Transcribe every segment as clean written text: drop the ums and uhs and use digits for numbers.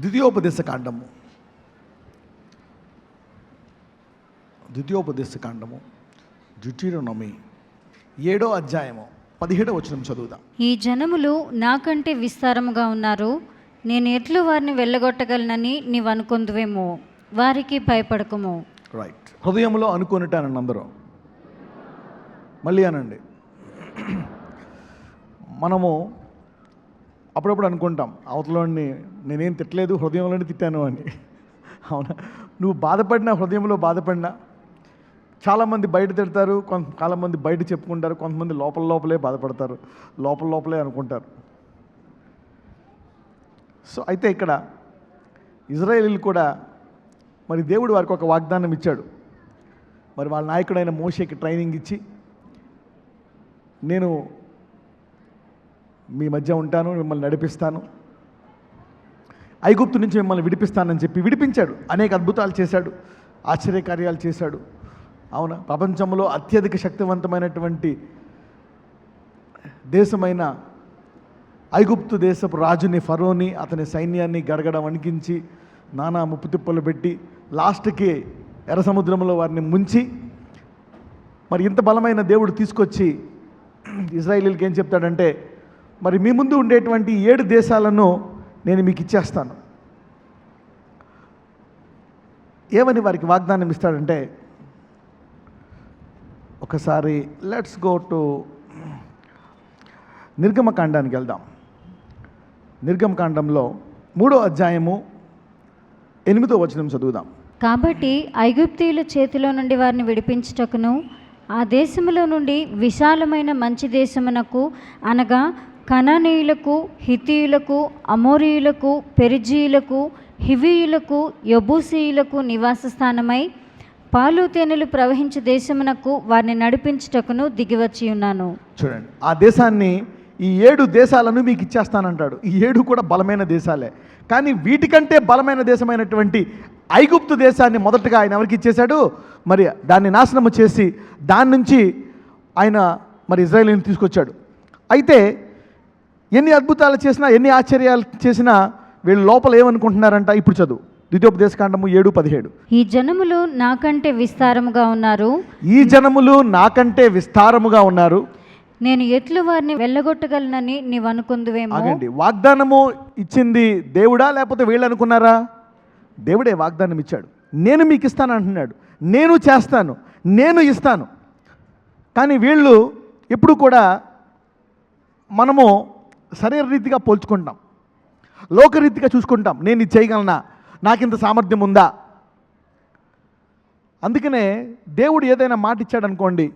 ద్వితీయోపదేశకాండము డ్యూటెరోనమీ 7వ అధ్యాయము 17వ వచనం చదువుదాం. ఈ జనములు నాకంటే విస్తారముగా ఉన్నారు, నేను ఎట్లు వారిని వెళ్ళగొట్టగలనని నీవు అనుకుందువేమో, వారికి భయపడకము. రైట్, హృదయంలో అనుకునిటానండి అందరూ. మళ్ళీ అనండి. మనము అప్పుడప్పుడు అనుకుంటాం, అవతలని నేనేం తిట్టలేదు, హృదయంలోనే తిట్టాను అని. అవునా? నువ్వు బాధపడినా, హృదయంలో బాధపడినా, చాలామంది బయట తిడతారు, చాలామంది బయట చెప్పుకుంటారు, కొంతమంది లోపలే బాధపడతారు, లోపలే అనుకుంటారు. సో అయితే ఇక్కడ ఇజ్రాయేలీలు కూడా మరి దేవుడు వారికి ఒక వాగ్దానం ఇచ్చాడు. మరి వాళ్ళ నాయకుడైన మోషేకి ట్రైనింగ్ ఇచ్చి, నేను మీ మధ్య ఉంటాను, మిమ్మల్ని నడిపిస్తాను, ఐగుప్తు నుంచి మిమ్మల్ని విడిపిస్తానని చెప్పి విడిపించాడు. అనేక అద్భుతాలు చేశాడు, ఆశ్చర్యకార్యాలు చేశాడు. అవునా? ప్రపంచంలో అత్యధిక శక్తివంతమైనటువంటి దేశమైన ఐగుప్తు దేశపు రాజుని, ఫరోని, అతని సైన్యాన్ని గడగడ వణికించి నానా ముప్పు తిప్పలు పెట్టి లాస్ట్కి ఎర్ర సముద్రంలో వారిని ముంచి, మరి ఇంత బలమైన దేవుడు తీసుకొచ్చి ఇజ్రాయేలీలకి ఏం చెప్తాడంటే, మరి మీ ముందు ఉండేటువంటి 7 దేశాలను నేను మీకు ఇచ్చేస్తాను. ఏమని వారికి వాగ్దానం ఇస్తాడంటే, ఒకసారి లెట్స్ గో టు నిర్గమకాండానికి వెళ్దాం. నిర్గమకాండంలో 3వ అధ్యాయము 8వ వచనం చదువుదాం. కాబట్టి ఐగుప్తీయుల చేతిలో నుండి వారిని విడిపించుటకును, ఆ దేశములో నుండి విశాలమైన మంచి దేశమునకు, అనగా కనానీయులకు, హిత్తీయులకు, అమోరీయులకు, పెరిజీయులకు, హివీయులకు, యబూసీయులకు నివాస స్థానమై పాలు తేనెలు ప్రవహించే దేశమునకు వారిని నడిపించుటకును దిగివచ్చి ఉన్నాను. చూడండి, ఆ దేశాన్ని, ఈ 7 దేశాలను మీకు ఇచ్చేస్తానంటాడు. ఈ 7 కూడా బలమైన దేశాలే. కానీ వీటికంటే బలమైన దేశమైనటువంటి ఐగుప్తు దేశాన్ని మొదటగా ఆయన ఎవరికి ఇచ్చేశాడు? మరి దాన్ని నాశనము చేసి దాని నుంచి ఆయన మరి ఇజ్రాయేలీని తీసుకొచ్చాడు. అయితే ఎన్ని అద్భుతాలు చేసినా, ఎన్ని ఆశ్చర్యాలు చేసినా వీళ్ళు లోపల ఏమనుకుంటున్నారంట? ఇప్పుడు చదువు, ద్వితీయోపదేశకాండము 7:17. ఈ జనములు నాకంటే విస్తారముగా ఉన్నారు, నేను ఎట్లు వారిని వెళ్ళగొట్టగలనని నీవు అనుకుందువేమో. ఆగండి, వాగ్దానము ఇచ్చింది దేవుడా లేకపోతే వీళ్ళు అనుకున్నారా? దేవుడే వాగ్దానం ఇచ్చాడు. నేను మీకు ఇస్తాను అంటున్నాడు, నేను చేస్తాను, నేను ఇస్తాను. కానీ వీళ్ళు ఎప్పుడు కూడా మనము శరీర రీతిగా పోల్చుకుంటాం, లోకరీతిగా చూసుకుంటాం. నేను ఇది చేయగలనా, నాకింత సామర్థ్యం ఉందా? అందుకనే దేవుడు ఏదైనా మాట ఇచ్చాడనుకోండి,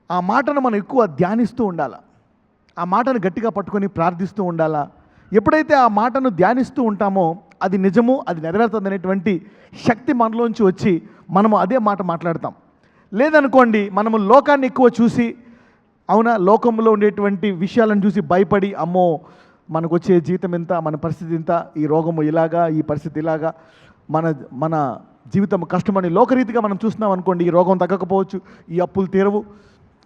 ఆ మాటను మనం ఎక్కువ ధ్యానిస్తూ ఉండాలా, ఆ మాటను గట్టిగా పట్టుకొని ప్రార్థిస్తూ ఉండాలా. ఎప్పుడైతే ఆ మాటను ధ్యానిస్తూ ఉంటామో అది నిజము, అది నెరవేరుతుంది అనేటువంటి శక్తి మనలోంచి వచ్చి మనము అదే మాట మాట్లాడతాం. లేదనుకోండి, మనము లోకాన్ని ఎక్కువ చూసి, అవునా, లోకంలో ఉండేటువంటి విషయాలను చూసి భయపడి, అమ్మో మనకు వచ్చే జీతం ఇంత, మన పరిస్థితి ఇంత, ఈ రోగము ఇలాగా, ఈ పరిస్థితి ఇలాగా, మన జీవితం కష్టమని లోకరీతిగా మనం చూస్తున్నాం అనుకోండి, ఈ రోగం తగ్గకపోవచ్చు, ఈ అప్పులు తీరవు,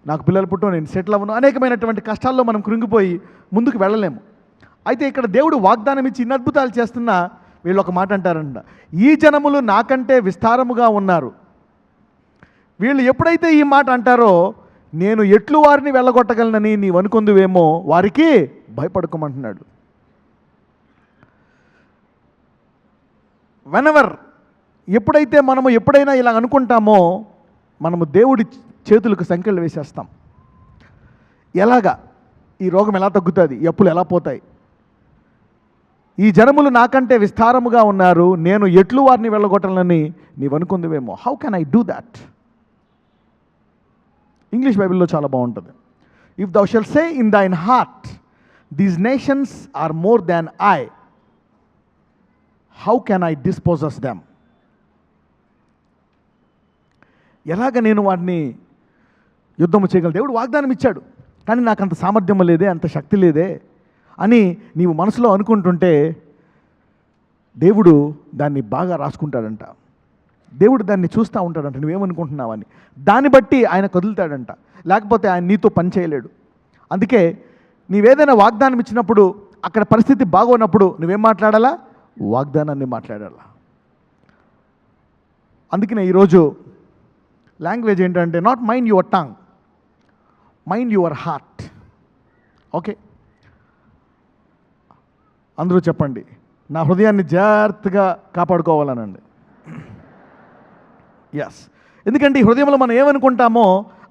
నాకు పిల్లలు పుట్టవు, నేను సెటిల్ అవ్వను, అనేకమైనటువంటి కష్టాల్లో మనం కృంగిపోయి ముందుకు వెళ్ళలేము. అయితే ఇక్కడ దేవుడు వాగ్దానం ఇచ్చి ఇన్ని అద్భుతాలు చేస్తున్నా వీళ్ళు ఒక మాట అంటారంట, ఈ జనములు నాకంటే విస్తారముగా ఉన్నారు. వీళ్ళు ఎప్పుడైతే ఈ మాట అంటారో, నేను ఎట్లు వారిని వెళ్ళగొట్టగలనని నీవు అనుకుందువేమో, వారికి భయపడుకోమంటున్నాడు. వెనెవర్, ఎప్పుడైతే మనము ఎప్పుడైనా ఇలా అనుకుంటామో మనము దేవుడి చేతులకు సంకెళ్ళు వేసేస్తాం. ఎలాగా ఈ రోగం ఎలా తగ్గుతుంది, ఈ అప్పులు ఎలా పోతాయి, ఈ జనములు నాకంటే విస్తారముగా ఉన్నారు, నేను ఎట్లు వారిని వెళ్ళగొట్టాలని నీవు అనుకుందువేమో. How can I do that? English బైబిల్లో చాలా బాగుంటుంది. If thou shall say in thine heart, these nations are more than I, how can I dispossess them? ఎలాగ నేను వాడిని యుద్ధము చేయగలను? దేవుడు వాగ్దానం ఇచ్చాడు, కానీ నాకు అంత సామర్థ్యం లేదే, అంత శక్తి లేదే అని నీవు మనసులో అనుకుంటుంటే దేవుడు దాన్ని బాగా రాసుకుంటాడంట. దేవుడు దాన్ని చూస్తూ ఉంటాడంట, నువ్వేమనుకుంటున్నావని. దాన్ని బట్టి ఆయన కదులుతాడంట, లేకపోతే ఆయన నీతో పని చేయలేడు. అందుకే నీవేదైనా వాగ్దానం ఇచ్చినప్పుడు అక్కడ పరిస్థితి బాగోనప్పుడు నువ్వేం మాట్లాడాలా? వాగ్దానాన్ని మాట్లాడాలా. అందుకనే ఈరోజు లాంగ్వేజ్ ఏంటంటే not mind your tongue, mind your heart. Okay, అందరూ చెప్పండి, నా హృదయాన్ని జాగ్రత్తగా కాపాడుకోవాలనండి. ఎస్, ఎందుకంటే ఈ హృదయంలో మనం ఏమనుకుంటామో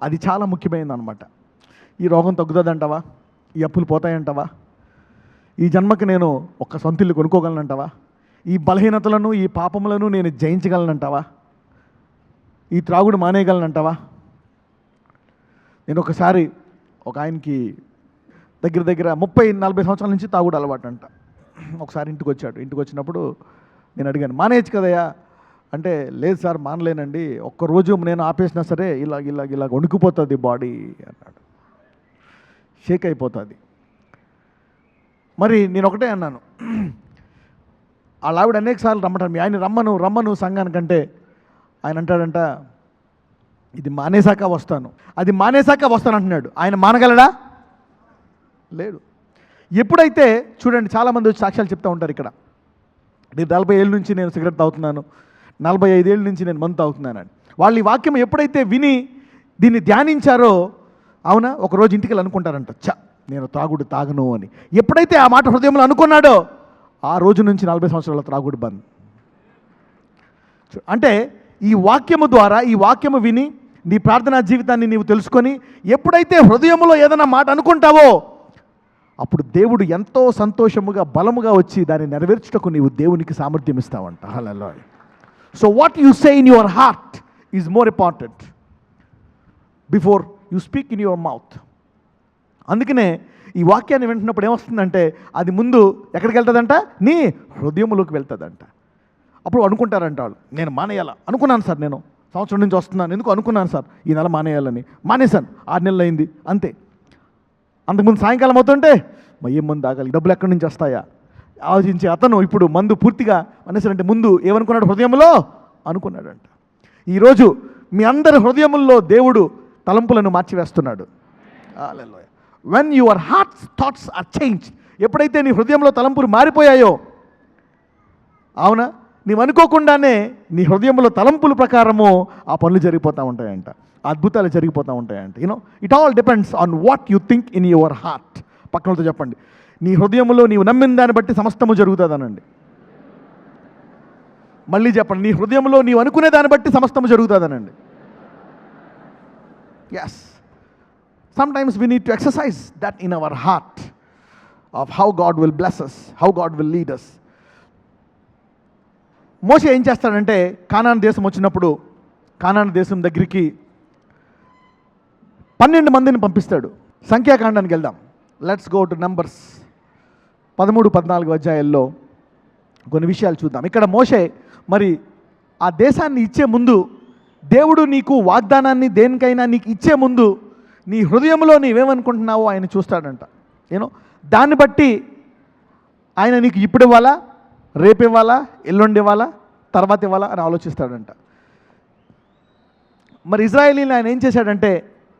అది చాలా ముఖ్యమైనది అనమాట. ఈ రోగం తగ్గుతుందంటావా? ఈ అప్పులు పోతాయంటావా? ఈ జన్మకి నేను ఒక సొంత ఇల్లు కొనుక్కోగలనంటావా? ఈ బలహీనతలను, ఈ పాపములను నేను జయించగలనంటావా? ఈ త్రాగుడు మానేయగలనంటావా? నేను ఒకసారి ఒక ఆయనకి దగ్గర 30-40 సంవత్సరాల నుంచి తాగుడు అలవాటు అంట. ఒకసారి ఇంటికి వచ్చాడు. ఇంటికి వచ్చినప్పుడు నేను అడిగాను, మానేయచ్చు కదయ్యా అంటే, లేదు సార్ మానలేనండి, ఒక్కరోజు నేను ఆపేసినా సరే ఇలా వణుకుపోతుంది బాడీ అన్నాడు, షేక్ అయిపోతుంది. మరి నేను ఒకటే అన్నాను, వాళ్ళ ఆవిడ అనేక సార్లు రమ్మంటాను, మీ ఆయన రమ్మను సంఘానికంటే ఆయన అంటాడంట, ఇది మానేశాక వస్తాను, అది మానేశాక వస్తాను అంటున్నాడు. ఆయన మానగలడా? లేడు. ఎప్పుడైతే చూడండి, చాలామంది వచ్చి సాక్ష్యాలు చెప్తూ ఉంటారు ఇక్కడ, నేను 40 ఏళ్ళ నుంచి నేను సిగరెట్ తాగుతున్నాను, 45 ఏళ్ళ నుంచి నేను మందు తాగుతున్నానని. వాళ్ళు ఈ వాక్యం ఎప్పుడైతే విని దీన్ని ధ్యానించారో, అవునా, ఒకరోజు ఇంటికి వెళ్ళి అనుకుంటారంట, నేను త్రాగుడు తాగను అని. ఎప్పుడైతే ఆ మాట హృదయంలో అనుకున్నాడో ఆ రోజు నుంచి 40 సంవత్సరాల త్రాగుడు బంద్. అంటే ఈ వాక్యము ద్వారా, ఈ వాక్యము విని నీ ప్రార్థనా జీవితాన్ని నీవు తెలుసుకొని ఎప్పుడైతే హృదయంలో ఏదైనా మాట అనుకుంటావో అప్పుడు దేవుడు ఎంతో సంతోషముగా బలముగా వచ్చి దాన్ని నెరవేర్చుటకు నీవు దేవునికి సామర్థ్యం ఇస్తావంట. హల్లెలూయా. So what you say in your heart is more important before you speak in your mouth. అందుకనే ఈ వాక్యాన్ని వింటున్నప్పుడు ఏమొస్తుందంటే అది ముందు ఎక్కడికి వెళ్తుందంట? నీ హృదయంలోకి వెళ్తుందంట. అప్పుడు అనుకుంటారంట వాళ్ళు, నేను మానేయాలా అనుకున్నాను సార్, నేను సంవత్సరం నుంచి వస్తున్నాను, ఎందుకు అనుకున్నాను సార్ ఈ నెల మానేయాలని, మానేశాను, 6 నెలలు అయింది అంతే. అంతకుముందు సాయంకాలం అవుతుంటే ఏం మందు తాగాలి, డబ్బులు ఎక్కడి నుంచి వస్తాయా ఆలోచించే అతను ఇప్పుడు మందు పూర్తిగా అనేసారంటే ముందు ఏమనుకున్నాడు? హృదయంలో అనుకున్నాడంట. ఈరోజు మీ అందరి హృదయముల్లో దేవుడు తలంపులను మార్చివేస్తున్నాడు. హల్లెలూయా. When your hearts thoughts are change, ఎప్పుడైతే నీ హృదయంలో తలంపులు మారిపోయాయో, అవునా, నీవు అనుకోకుండానే నీ హృదయంలో తలంపుల ప్రకారము ఆ పనులు జరిగిపోతూ ఉంటాయంట, అద్భుతాలు జరిగిపోతూ ఉంటాయంట. You know, it all depends on what you think in your heart. పక్కనతో చెప్పండి, నీ హృదయంలో నీవు నమ్మిన దాన్ని బట్టి సమస్తము జరుగుతుందనండి. మళ్ళీ చెప్పండి, నీ హృదయంలో నీవు అనుకునే దాన్ని బట్టి సమస్తము జరుగుతుందనండి. Yes, sometimes we need to exercise that in our heart of how God will bless us, how God will lead us. మోషే ఏం చేస్తాడంటే, కానాను దేశం వచ్చినప్పుడు కానాను దేశం దగ్గరికి 12 మందిని పంపిస్తాడు. సంఖ్యాకాండానికి వెళ్దాం. లెట్స్ గో టు నంబర్స్ 13-14 అధ్యాయాల్లో కొన్ని విషయాలు చూద్దాం. ఇక్కడ మోషే మరి ఆ దేశాన్ని ఇచ్చే ముందు, దేవుడు నీకు వాగ్దానాన్ని దేనికైనా నీకు ఇచ్చే ముందు నీ హృదయంలో నీవేమనుకుంటున్నావో ఆయన చూస్తాడంట. యూనో, దాన్ని బట్టి ఆయన నీకు ఇప్పుడు ఇవ్వాలా, రేపు ఇవ్వాలా, ఎల్లుండి ఇవ్వాలా, తర్వాత ఇవ్వాలా అని ఆలోచిస్తాడంట. మరి ఇజ్రాయేలీని ఆయన ఏం చేశాడంటే,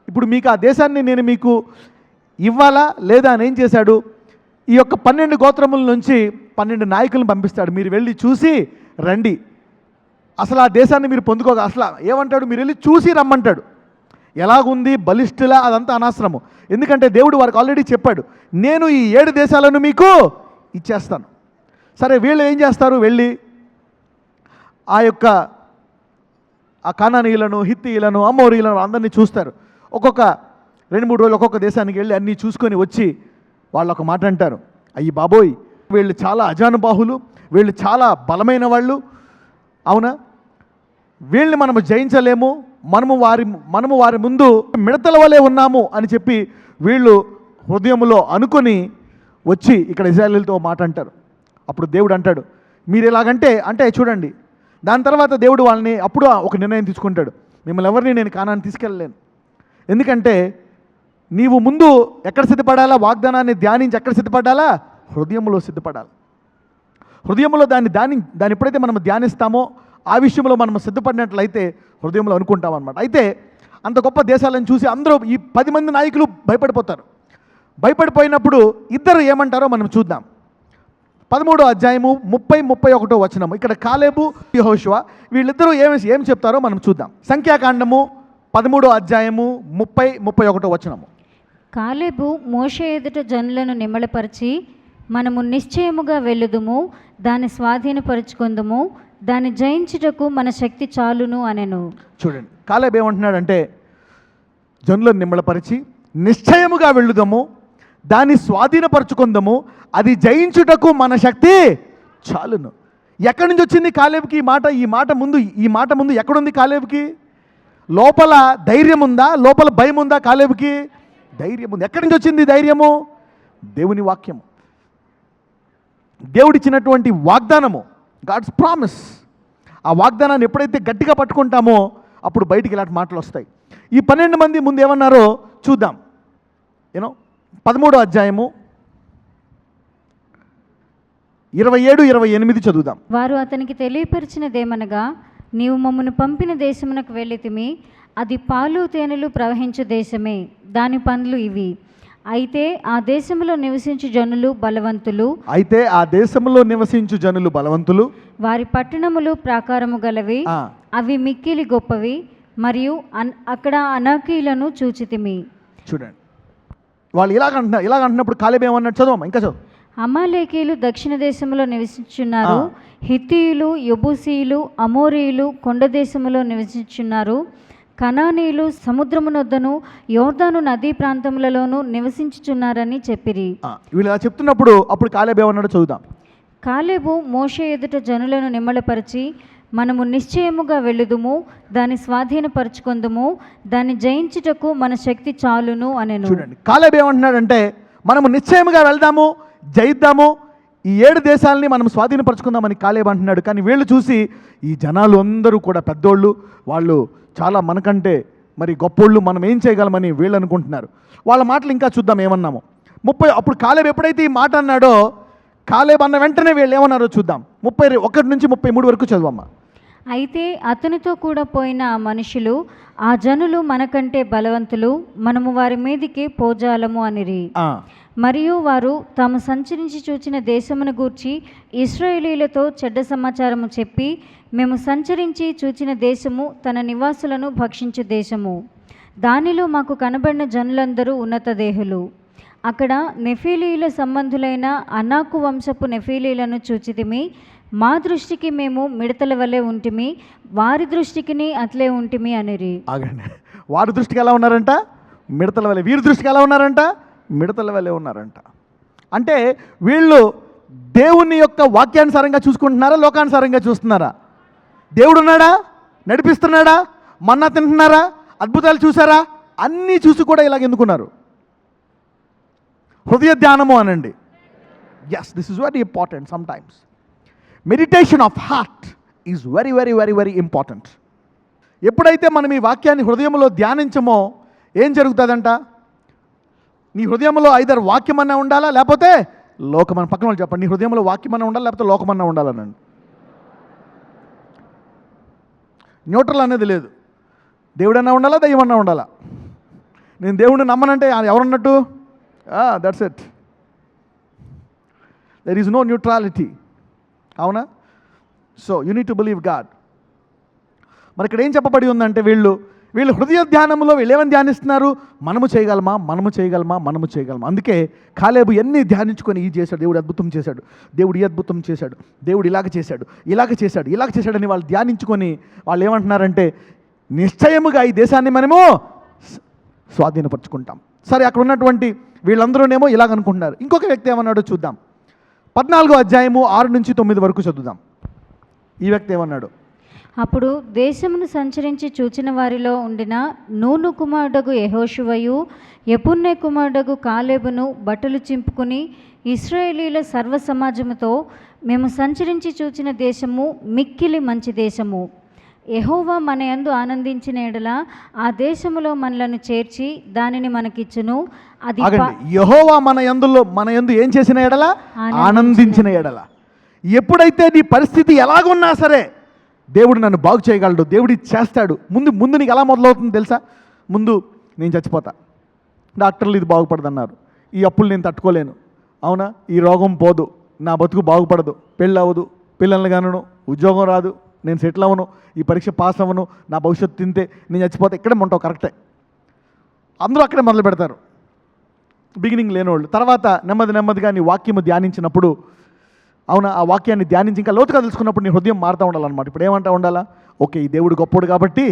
ఇప్పుడు మీకు ఆ దేశాన్ని నేను మీకు ఇవ్వాలా లేదా అని ఏం చేశాడు? ఈ యొక్క 12 గోత్రముల నుంచి 12 నాయకులను పంపిస్తాడు. మీరు వెళ్ళి చూసి రండి, అసలు ఆ దేశాన్ని మీరు పొందుకోగా, అసలు ఏమంటాడు, మీరు వెళ్ళి చూసి రమ్మంటాడు. ఎలాగుంది, బలిష్ఠులా, అదంతా అనవసరము. ఎందుకంటే దేవుడు వారికి ఆల్రెడీ చెప్పాడు, నేను ఈ 7 దేశాలను మీకు ఇచ్చేస్తాను. సరే, వీళ్ళు ఏం చేస్తారు? వెళ్ళి ఆ కానానీయులను, హిత్తీయులను, అమోరీయులను అందరినీ చూస్తారు. ఒక్కొక్క 2-3 రోజులు ఒక్కొక్క దేశానికి వెళ్ళి అన్నీ చూసుకొని వచ్చి వాళ్ళు ఒక మాట అంటారు, అయ్యి బాబోయ్, వీళ్ళు చాలా అజానుబాహులు, వీళ్ళు చాలా బలమైన వాళ్ళు, అవునా, వీళ్ళని మనము జయించలేము, మనము వారి ముందు మిడతల వలె ఉన్నాము అని చెప్పి వీళ్ళు హృదయంలో అనుకొని వచ్చి ఇక్కడ ఇశ్రాయేలీయులతో మాట అంటారు. అప్పుడు దేవుడు అంటాడు, మీరు ఇలాగంటే అంటే చూడండి, దాని తర్వాత దేవుడు వాళ్ళని అప్పుడు ఒక నిర్ణయం తీసుకుంటాడు, మిమ్మల్ని ఎవరిని నేను కానాన్ని తీసుకెళ్ళలేను. ఎందుకంటే నీవు ముందు ఎక్కడ సిద్ధపడాలా? వాగ్దానాన్ని ధ్యానించి ఎక్కడ సిద్ధపడాలా? హృదయంలో సిద్ధపడాలి. హృదయంలో దాన్ని ఎప్పుడైతే మనం ధ్యానిస్తామో ఆ విషయంలో మనం సిద్ధపడినట్లయితే హృదయంలో అనుకుంటాం అన్నమాట. అయితే అంత గొప్ప దేశాలను చూసి అందరూ ఈ 10 మంది నాయకులు భయపడిపోతారు. భయపడిపోయినప్పుడు ఇద్దరు ఏమంటారో మనం చూద్దాం. 13వ అధ్యాయము 30-31 వచనము. ఇక్కడ కాలేబు యెహోషువ వీళ్ళిద్దరూ ఏం చెప్తారో మనం చూద్దాం. సంఖ్యాకాండము 13వ అధ్యాయము 30-31 వచనము. కాలేబు మోషే ఎదుట జనులను నిమ్మళపరిచి, మనము నిశ్చయముగా వెళ్ళుదుము, దాన్ని స్వాధీనపరుచుకుందుము, దాన్ని జయించుటకు మన శక్తి చాలును అనెను. చూడండి, కాలేబు ఏమంటున్నాడంటే, జనులను నిమ్మళపరిచి నిశ్చయముగా వెళ్ళుదాము, దాన్ని స్వాధీనపరచుకుందాము, అది జయించుటకు మన శక్తి చాలును. ఎక్కడి నుంచి వచ్చింది కాలేబుకి ఈ మాట? ఈ మాట ముందు ఎక్కడుంది కాలేబుకి? లోపల ధైర్యం ఉందా? లోపల భయం ఉందా కాలేబుకి? ధైర్యం ఉంది. ఎక్కడి నుంచి వచ్చింది ధైర్యము? దేవుని వాక్యము, దేవుడిచ్చినటువంటి వాగ్దానము, గాడ్స్ ప్రామిస్. ఆ వాగ్దానాన్ని ఎప్పుడైతే గట్టిగా పట్టుకుంటామో అప్పుడు బయటికి ఇలాంటి మాటలు వస్తాయి. ఈ 12 మంది ముందు ఏమన్నారో చూద్దాం. 13వ అధ్యాయము 27-28 చదువుదాం. వారు అతనికి తెలియపరిచినదేమనగా, నీవు మమ్మను పంపిన దేశమునకు వెళ్ళితిమి, అది పాలు తేనెలు ప్రవహించు దేశమే, దాని పనులు ఇవి. అయితే ఆ దేశంలో నివసించు జనులు బలవంతులు, వారి పట్టణములు ప్రాకారము గలవి, అవి మిక్కిలి గొప్పవి, మరియు అక్కడ అనాకీలను చూచితిమి. చూడండి, వాళ్ళు ఇలాగంటున్నప్పుడు కాలేబు ఏమన్నాడు? చదవమ్మా, ఇంకా చదువు. అమాలేకీయులు దక్షిణ దేశంలో నివసించున్నారు, హిత్తీయులు, యెబూసీయులు, అమోరీయులు కొండ దేశంలో నివసించున్నారు, కనానీయులు సముద్రమునొద్దను యోర్దాను నదీ ప్రాంతములలోనూ నివసించుచున్నారని చెప్పిరి. వీళ్ళు ఇలా చెప్తున్నప్పుడు అప్పుడు కాలేబు ఏమన్నాడో చదువుదాం. కాలేబు మోషే ఎదుట జనులను నిమ్మళపరిచి, మనము నిశ్చయముగా వెళ్ళుదుము, దాన్ని స్వాధీనపరచుకుందుము, దాన్ని జయించుటకు మన శక్తి చాలును అనెను. చూడండి, కాలేబు ఏమంటున్నాడంటే, మనము నిశ్చయముగా వెళ్దాము, జయిద్దాము, ఈ 7 దేశాలని మనం స్వాధీనపరచుకుందామని కాలేబు అంటున్నాడు. కానీ వీళ్ళు చూసి ఈ జనాలు అందరూ కూడా పెద్దోళ్ళు, వాళ్ళు చాలా మనకంటే మరి గొప్పోళ్ళు, మనం ఏం చేయగలమని వీళ్ళు అనుకుంటున్నారు. వాళ్ళ మాటలు ఇంకా చూద్దాం ఏమన్నాము. అప్పుడు కాలేబు ఎప్పుడైతే ఈ మాట అన్నాడో, కాలేబు అన్న వెంటనే వీళ్ళు ఏమన్నారో చూద్దాం. 31-33 వరకు చదువమ్మా. అయితే అతనితో కూడా పోయిన ఆ మనుషులు, ఆ జనులు మనకంటే బలవంతులు, మనము వారి మీదికి పోజాలము అనిరి. మరియు వారు తాము సంచరించి చూచిన దేశమును గూర్చి ఇశ్రాయేలీయులతో చెడ్డ సమాచారము చెప్పి, మేము సంచరించి చూచిన దేశము తన నివాసులను భక్షించు దేశము, దానిలో మాకు కనబడిన జనులందరూ ఉన్నత దేహులు. అక్కడ నెఫీలీయుల సంబంధులైన అనాకు వంశపు నెఫీలీలను చూచితిమి, మా దృష్టికి మేము మిడతల వలె ఉంటిమి, వారి దృష్టికి అట్లే ఉంటిమి అనిరి. ఆగండి, వారి దృష్టికి ఎలా ఉన్నారంట? మిడతల వలె. వీరి దృష్టికి ఎలా ఉన్నారంట? మిడతల వలె ఉన్నారంట. అంటే వీళ్ళు దేవుని యొక్క వాక్యానుసారంగా చూసుకుంటున్నారా, లోకానుసారంగా చూస్తున్నారా? దేవుడు ఉన్నాడా? నడిపిస్తున్నాడా? మన్నా తింటున్నారా? అద్భుతాలు చూసారా? అన్నీ చూసి కూడా ఇలాగ ఎందుకున్నారు? హృదయ ధ్యానము అనండి. Yes, this is very important. Sometimes meditation of heart is very very very very important. ఎప్పుడైతే మనం ఈ వాక్యాన్ని హృదయంలో ధ్యానించమో ఏం జరుగుతుందంట? నీ హృదయంలో ఐదర్ వాక్యమన్నా ఉండాలా, లేకపోతే లోకమన్న. పక్కన వాళ్ళు చెప్పండి, నీ హృదయంలో వాక్యమన్నా ఉండాలి, లేకపోతే లోకమన్నా ఉండాలనండి. న్యూట్రల్ అనేది లేదు. దేవుడన్నా ఉండాలా, దయ్యమన్నా ఉండాలా. నేను దేవుడిని నమ్మనంటే ఎవరున్నట్టు? That's it. There is no neutrality. అవునా? So you need to believe God. మరి ఇక్కడ ఏం చెప్పబడి ఉందంటే, వీళ్ళు హృదయ ధ్యానంలో వీళ్ళు ఏమని ధ్యానిస్తున్నారు? మనము చేయగలమా. అందుకే కాలేబు ఎన్ని ధ్యానించుకొని ఈ చేశాడు, దేవుడు అద్భుతం చేశాడు, దేవుడు ఈ అద్భుతం చేశాడు, దేవుడు ఇలాగ చేశాడు అని వాళ్ళు ధ్యానించుకొని వాళ్ళు ఏమంటున్నారంటే, నిశ్చయముగా ఈ దేశాన్ని మనము స్వాధీనపరచుకుంటాం. సరే, అక్కడ ఉన్నటువంటి వీళ్ళందరూనేమో ఇలాగ అనుకుంటున్నారు. ఇంకొక వ్యక్తి ఏమన్నాడో చూద్దాం. 14వ అధ్యాయము 6-9 వరకు చదువుదాం. ఈ వ్యక్తి ఏమన్నాడు? అప్పుడు దేశమును సంచరించి చూచిన వారిలో ఉండిన నూను కుమారుడగు యెహోషువయు, యెఫున్నె కుమారుడగు కాలేబును బట్టలు చింపుకుని ఇశ్రాయేలీయుల సర్వ సమాజముతో, మేము సంచరించి చూచిన దేశము మిక్కిలి మంచి దేశము, యెహోవా మన యందు ఆనందించిన ఎడల ఆ దేశములో మనలను చేర్చి దానిని మనకిచ్చును. అది యెహోవా మన యందు ఏం చేసిన ఎడల? ఆనందించిన ఎడల. ఎప్పుడైతే నీ పరిస్థితి ఎలాగున్నా సరే దేవుడు నన్ను బాగు చేయగలడు, దేవుడు చేస్తాడు. ముందు నీకు ఎలా మొదలవుతుంది తెలుసా? ముందు నేను చచ్చిపోతా, డాక్టర్లు ఇది బాగుపడదన్నారు, ఈ అప్పులు నేను తట్టుకోలేను, అవునా, ఈ రోగం పోదు, నా బతుకు బాగుపడదు, పెళ్ళి అవ్వదు, పిల్లల్ని కానను, ఉద్యోగం రాదు, నేను సెటిల్ అవ్వను, ఈ పరీక్ష పాస్ అవ్వను, నా భవిష్యత్తు తింటే, నేను చచ్చిపోతే ఇక్కడే ఉంటావు. కరెక్టే, అందరూ అక్కడే మొదలు పెడతారు బిగినింగ్ లేనివాళ్ళు. తర్వాత నెమ్మదిగా నీ వాక్యము ధ్యానించినప్పుడు, అవునా, ఆ వాక్యాన్ని ధ్యానించి ఇంకా లోతుగా తెలుసుకున్నప్పుడు నీ హృదయం మారుతూ ఉండాలన్నమాట. ఇప్పుడు ఏమంటా ఉండాలా, ఓకే, ఈ దేవుడు గొప్పోడు కాబట్టి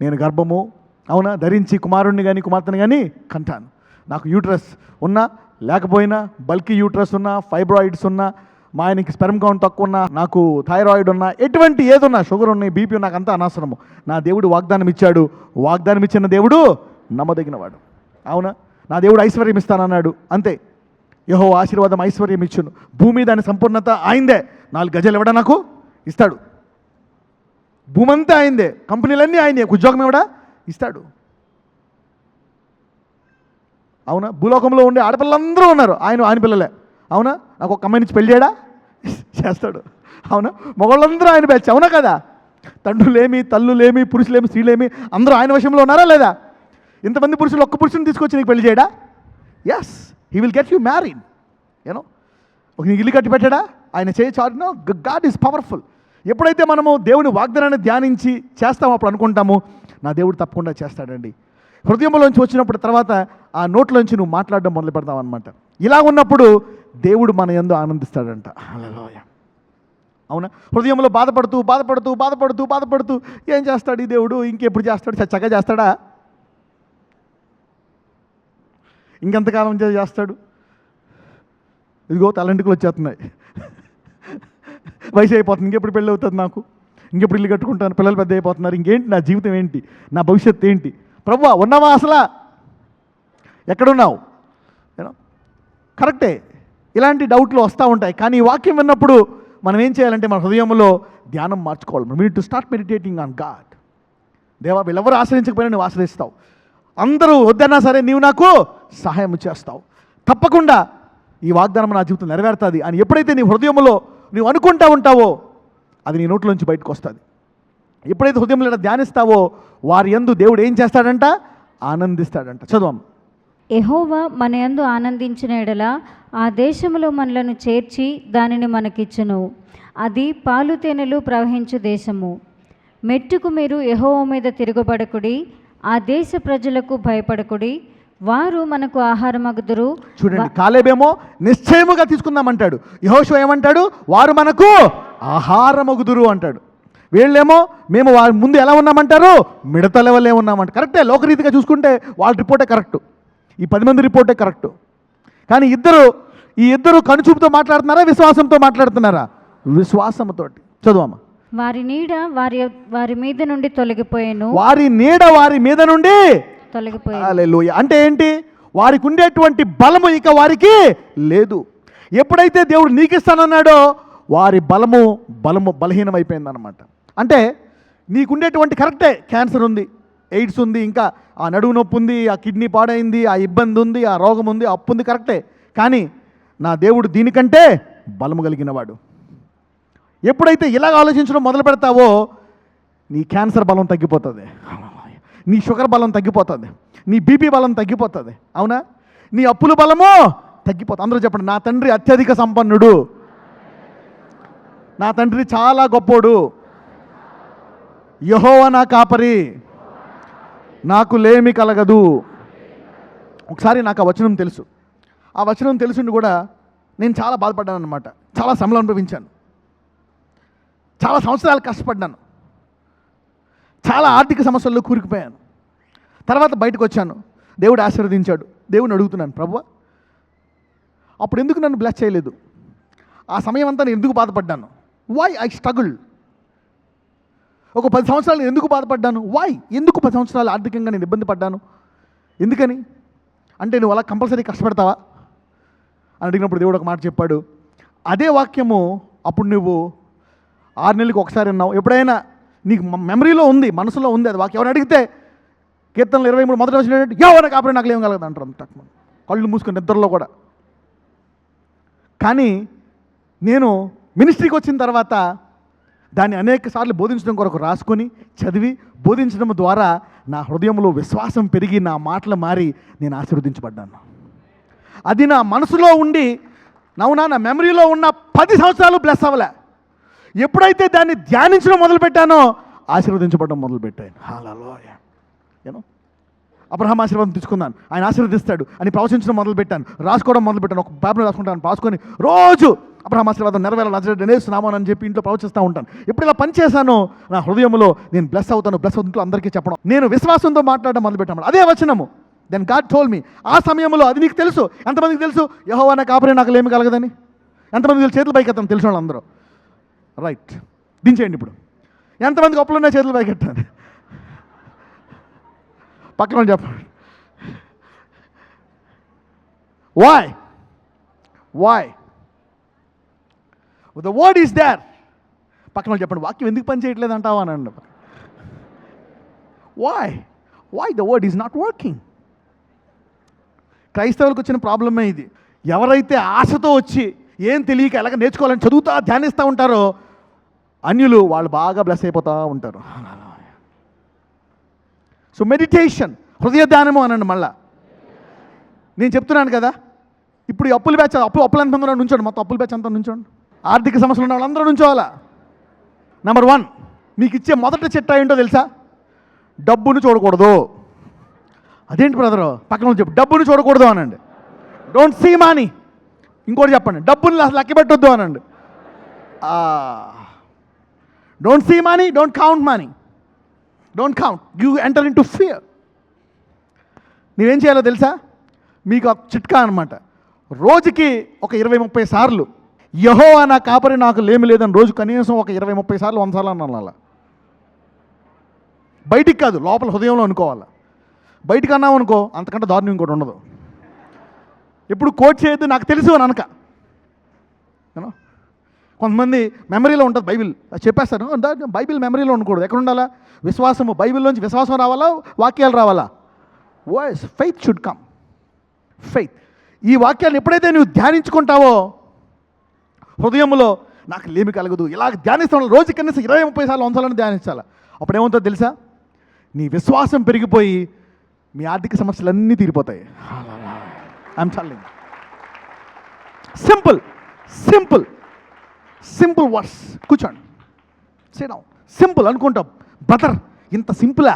నేను గర్భము, అవునా, ధరించి కుమారుణ్ణి కానీ కుమార్తెని కానీ కంటాను. నాకు యూట్రస్ ఉన్నా లేకపోయినా, బల్కీ యూట్రస్ ఉన్నా, ఫైబ్రాయిడ్స్ ఉన్నా, మా ఆయనకి స్పెర్మ్ కౌంట్ తక్కువ ఉన్నా, నాకు థైరాయిడ్ ఉన్నా, ఎటువంటి ఏదున్నా, షుగర్ ఉన్నాయి, బీపీ, నాకు అంతా అనవసరము. నా దేవుడు వాగ్దానం ఇచ్చాడు, వాగ్దానం ఇచ్చిన దేవుడు నమ్మదగినవాడు. అవునా, నా దేవుడు ఐశ్వర్యం ఇస్తానన్నాడు, అంతే. యెహోవా ఆశీర్వాదం ఐశ్వర్యం ఇచ్చును, భూమి దాని సంపూర్ణత ఆయిందే. 4 గజాలు ఇవ్వడా నాకు ఇస్తాడు, భూమి అంతా ఆయిందే, కంపెనీలన్నీ ఆయనే, ఉద్యోగం ఇవ్వడా ఇస్తాడు. అవునా, భూలోకంలో ఉండే ఆడపిల్లలందరూ ఉన్నారు, ఆయన పిల్లలే. అవునా, నాకు ఒక అమ్మాయి నుంచి పెళ్ళి చేయడా చేస్తాడు. అవునా, మగవాళ్ళందరూ ఆయన బ్యాచ్, అవునా కదా. తండ్రులేమి, తల్లులేమి, పురుషులేమి, స్త్రీలేమి అందరూ ఆయన వశంలో ఉన్నారా లేదా? ఇంతమంది పురుషులు ఒక్క పురుషుని తీసుకొచ్చి నీకు పెళ్లి చేయడా? Yes, he will get you married. You know, ఒక నీకు ఇల్లు కట్టి పెట్టాడా? ఆయన చేయొచ్చు. God is powerful. ఎప్పుడైతే మనము దేవుని వాగ్దానాన్ని ధ్యానించి చేస్తామో అప్పుడు అనుకుంటాము, నా దేవుడు తప్పకుండా చేస్తాడండి. హృదయంలోంచి వచ్చినప్పుడు తర్వాత ఆ నోట్లోంచి నువ్వు మాట్లాడడం మొదలు పెడతావు అనమాట. ఇలా ఉన్నప్పుడు దేవుడు మన యందు ఆనందిస్తాడంట. హల్లెలూయా. అవునా, హృదయంలో బాధపడుతూ ఏం చేస్తాడు ఈ దేవుడు, ఇంకెప్పుడు చేస్తాడు, చక్కగా చేస్తాడా, ఇంకెంతకాలం చేస్తాడు, ఇదిగో తలంటికలు వచ్చేస్తున్నాయి, వయసు అయిపోతుంది, ఇంకెప్పుడు పెళ్ళి అవుతుంది నాకు, ఇంకెప్పుడు ఇల్లు కట్టుకుంటాను, పిల్లలు పెద్ద అయిపోతున్నారు, ఇంకేంటి నా జీవితం ఏంటి, నా భవిష్యత్తు ఏంటి, ప్రభువా ఉన్నావా అసలా, ఎక్కడున్నావు? కరెక్టే, ఇలాంటి డౌట్లు వస్తూ ఉంటాయి. కానీ ఈ వాక్యం విన్నప్పుడు మనం ఏం చేయాలంటే మన హృదయంలో ధ్యానం మార్చుకోవాలి. We need to start meditating on God. దేవా, వీళ్ళెవరు ఆశ్రయించకపోయినా నువ్వు ఆశ్రయిస్తావు, అందరూ వద్దన్నా సరే నీవు నాకు సహాయం చేస్తావు, తప్పకుండా ఈ వాగ్దానం నా జీవితం నెరవేరుతుంది అని ఎప్పుడైతే నీ హృదయంలో నువ్వు అనుకుంటా ఉంటావో అది నీ నోట్లోంచి బయటకు వస్తుంది. ఎప్పుడైతే హృదయంలో ధ్యానిస్తావో వారి యందు దేవుడు ఏం చేస్తాడంట, ఆనందిస్తాడంట. చదవం. యెహోవా మన యందు ఆనందించిన ఎడల ఆ దేశములో మనలను చేర్చి దానిని మనకిచ్చును. అది పాలు తేనెలు ప్రవహించు దేశము. మెట్టుకు మీరు యెహోవా మీద తిరగబడకుడి, ఆ దేశ ప్రజలకు భయపడకుడి, వారు మనకు ఆహారమగుదురు. చూడండి, కాలేబేమో నిశ్చయముగా తీసుకుందామంటాడు, యెహోషువ ఏమంటాడు, వారు మనకు ఆహారమగుదురు అంటాడు. వీళ్ళేమో మేము వారి ముందు ఎలా ఉన్నామంటారు, మిడత లెవెలే ఉన్నామంట. కరెక్టే, లోకరీతిగా చూసుకుంటే వాళ్ళ రిపోర్టే కరెక్టు, ఈ 10 మంది రిపోర్టే కరెక్టు. కానీ ఈ ఇద్దరు కనుచూపుతో మాట్లాడుతున్నారా, విశ్వాసంతో మాట్లాడుతున్నారా? విశ్వాసంతోటి. చదువమ్మా. వారి నీడ వారి మీద నుండి తొలగిపోయాను. వారి నీడ వారి మీద నుండి తొలగిపోయాను. హల్లెలూయా. అంటే ఏంటి? వారికి ఉండేటువంటి బలము ఇక వారికి లేదు. ఎప్పుడైతే దేవుడు నీకు ఇస్తానన్నాడో వారి బలము బలహీనమైపోయిందన్నమాట. అంటే నీకుండేటువంటి కరెక్టే, క్యాన్సర్ ఉంది, ఎయిడ్స్ ఉంది, ఇంకా ఆ నడువు నొప్పి ఉంది, ఆ కిడ్నీ పాడైంది, ఆ ఇబ్బంది ఉంది, ఆ రోగం ఉంది, అప్పు ఉంది, కరెక్టే. కానీ నా దేవుడు దీనికంటే బలము కలిగినవాడు. ఎప్పుడైతే ఇలాగ ఆలోచించడం మొదలు పెడతావో నీ క్యాన్సర్ బలం తగ్గిపోతుంది, నీ షుగర్ బలం తగ్గిపోతుంది, నీ బీపీ బలం తగ్గిపోతుంది. అవునా, నీ అప్పుల బలము తగ్గిపోతుంది. అందరూ చెప్పండి, నా తండ్రి అత్యధిక సంపన్నుడు, నా తండ్రి చాలా గొప్పోడు, యెహోవా నా కాపరి, నాకు లేమి కలగదు. ఒకసారి నాకు ఆ వచనం తెలుసు. ఆ వచనం తెలుసుండి కూడా నేను చాలా బాధపడ్డాను అనమాట. చాలా శ్రమలు అనుభవించాను, చాలా సంవత్సరాలు కష్టపడ్డాను, చాలా ఆర్థిక సమస్యల్లో కూరుకుపోయాను. తర్వాత బయటకు వచ్చాను, దేవుడు ఆశీర్వదించాడు. దేవుడిని అడుగుతున్నాను, ప్రభువా అప్పుడు ఎందుకు నన్ను బ్లెస్ చేయలేదు? ఆ సమయం అంతా నేను ఎందుకు బాధపడ్డాను? Why I struggle? ఒక 10 సంవత్సరాలు ఎందుకు బాధపడ్డాను? వై? ఎందుకు 10 సంవత్సరాలు ఆర్థికంగా నేను ఇబ్బంది పడ్డాను? ఎందుకని అంటే, నువ్వు అలా కంపల్సరీ కష్టపడతావా అని అడిగినప్పుడు దేవుడు ఒక మాట చెప్పాడు. అదే వాక్యము అప్పుడు నువ్వు 6 నెలలకు ఒకసారి విన్నావు, ఎప్పుడైనా నీకు మెమరీలో ఉంది, మనసులో ఉంది అది వాక్యం. ఎవరు అడిగితే కీర్తనలు 23 మొదటి వచ్చినట్టు ఎవరు కాపరి నాకు ఏం కలగదు అంటారు, అంత కళ్ళు మూసుకుని నిద్రలో కూడా. కానీ నేను మినిస్ట్రీకి వచ్చిన తర్వాత దాన్ని అనేక సార్లు బోధించడం కొరకు రాసుకొని చదివి బోధించడం ద్వారా నా హృదయంలో విశ్వాసం పెరిగి నా మాటలు మారి నేను ఆశీర్వదించబడ్డాను. అది నా మనసులో ఉండి నా మెమరీలో ఉన్న 10 సంవత్సరాలు బ్లెస్ అవ్వలే. ఎప్పుడైతే దాన్ని ధ్యానించడం మొదలుపెట్టానో ఆశీర్వదించబడడం మొదలుపెట్టాను. హల్లెలూయా. యూనో అబ్రహాం ఆశీర్వాదం తీసుకున్నాను, ఆయన ఆశీర్వదిస్తాడు అని ప్రవచించడం మొదలుపెట్టాను, రాసుకోవడం మొదలుపెట్టాను. ఒక పేపర్ రాసుకుంటాను, రాసుకొని రోజు అబ్రహాం ఆశీర్వాదం నెరవేరాలి నజరేయుడనేస్తున్నామో అని చెప్పి ఇంట్లో ప్రవచిస్తూ ఉంటాను. ఎప్పుడు ఇలా పని చేశానో నా హృదయంలో నేను బ్లెస్ అవుతాను అందరికీ చెప్పడం, నేను విశ్వాసంతో మాట్లాడడం మొదలుపెట్టాను. అదే వచనము. Then God told me. ఆ సమయంలో అది నీకు తెలుసు. ఎంతమందికి తెలుసు యెహోవా నా కాపరి నాకు లేమి కలగదని? ఎంతమందికి తెలుసు? చేతులు పైకెత్తాను తెలిసిన వాళ్ళందరూ. రైట్, దించేయండి. ఇప్పుడు ఎంతమందికి అప్పులు ఉన్నాయి? చేతులు పైకెత్తాను. పక్కన చెప్పండి. Why the word is there. పక్కన చెప్పండి, వాక్యం ఎందుకు పని చేయట్లేదు అంటావా అనండి. Why the word is not working? క్రైస్తవులకు వచ్చిన ప్రాబ్లమే ఇది. ఎవరైతే ఆశతో వచ్చి ఏం తెలియక ఎలాగ నేర్చుకోవాలని చదువుతా ధ్యానిస్తూ ఉంటారో అన్యులు వాళ్ళు బాగా బ్లెస్ అయిపోతూ ఉంటారు. సో మెడిటేషన్, హృదయ ధ్యానము అనండి. మళ్ళా నేను చెప్తున్నాను కదా, ఇప్పుడు అప్పుల బ్యాచ్ అప్పులు ఎంతమంది నుంచోండి, మొత్తం అప్పుల బ్యాచ్ అంతా నుంచోండి. ఆర్థిక సమస్యలు ఉన్న వాళ్ళందరూ నుంచోవాలా. నెంబర్ 1 మీకు ఇచ్చే మొదటి చిట్టా ఏంటో తెలుసా? డబ్బును చూడకూడదు. అదేంటి బ్రదరు? పక్కన చెప్పు, డబ్బును చూడకూడదు అనండి. Don't see money. ఇంకోటి చెప్పండి, డబ్బుని లెక్క పెట్టొద్దు అనండి. Don't see money, don't count money, don't count. You enter in to fear. నీవేం చేయాలో తెలుసా? మీకు ఒక చిట్కా అనమాట. రోజుకి ఒక 20-30 సార్లు యెహోవా నా కాపరి నాకు లేమి లేదని రోజు కనీసం ఒక 20-30 సార్లు 100 సార్లు అనాల. బయటికి కాదు, లోపల హృదయంలో అనుకోవాలి. బయటికి అన్నావు అనుకో అంతకంటే దారుణం ఇంకోటి ఉండదు. ఎప్పుడు కోట్ చేయొద్దు నాకు తెలుసు అని అనక. యూనో కొంతమంది మెమరీలో ఉంటుంది బైబిల్, చెప్పేస్తారు. బైబిల్ మెమరీలో ఉండకూడదు. ఎక్కడ ఉండాలా? విశ్వాసము. బైబిల్లోంచి విశ్వాసం రావాలా, వాక్యాలు రావాలా? Voice faith should come. Faith. ఈ వాక్యాలను ఎప్పుడైతే నువ్వు ధ్యానించుకుంటావో హృదయంలో నాకు లేమి కలగదు ఇలాగ ధ్యానిస్తాను. రోజు కనీసం 20-30 సార్లు 100 సార్లు ధ్యానించాలి. అప్పుడు ఏమవుతుందో తెలుసా? నీ విశ్వాసం పెరిగిపోయి మీ ఆర్థిక సమస్యలన్నీ తీరిపోతాయి. I'm telling. Simple simple simple words. కూర్చోండి, సిట్ డౌన్. సింపుల్ అనుకుంటాం, బ్రదర్ ఇంత సింపులా?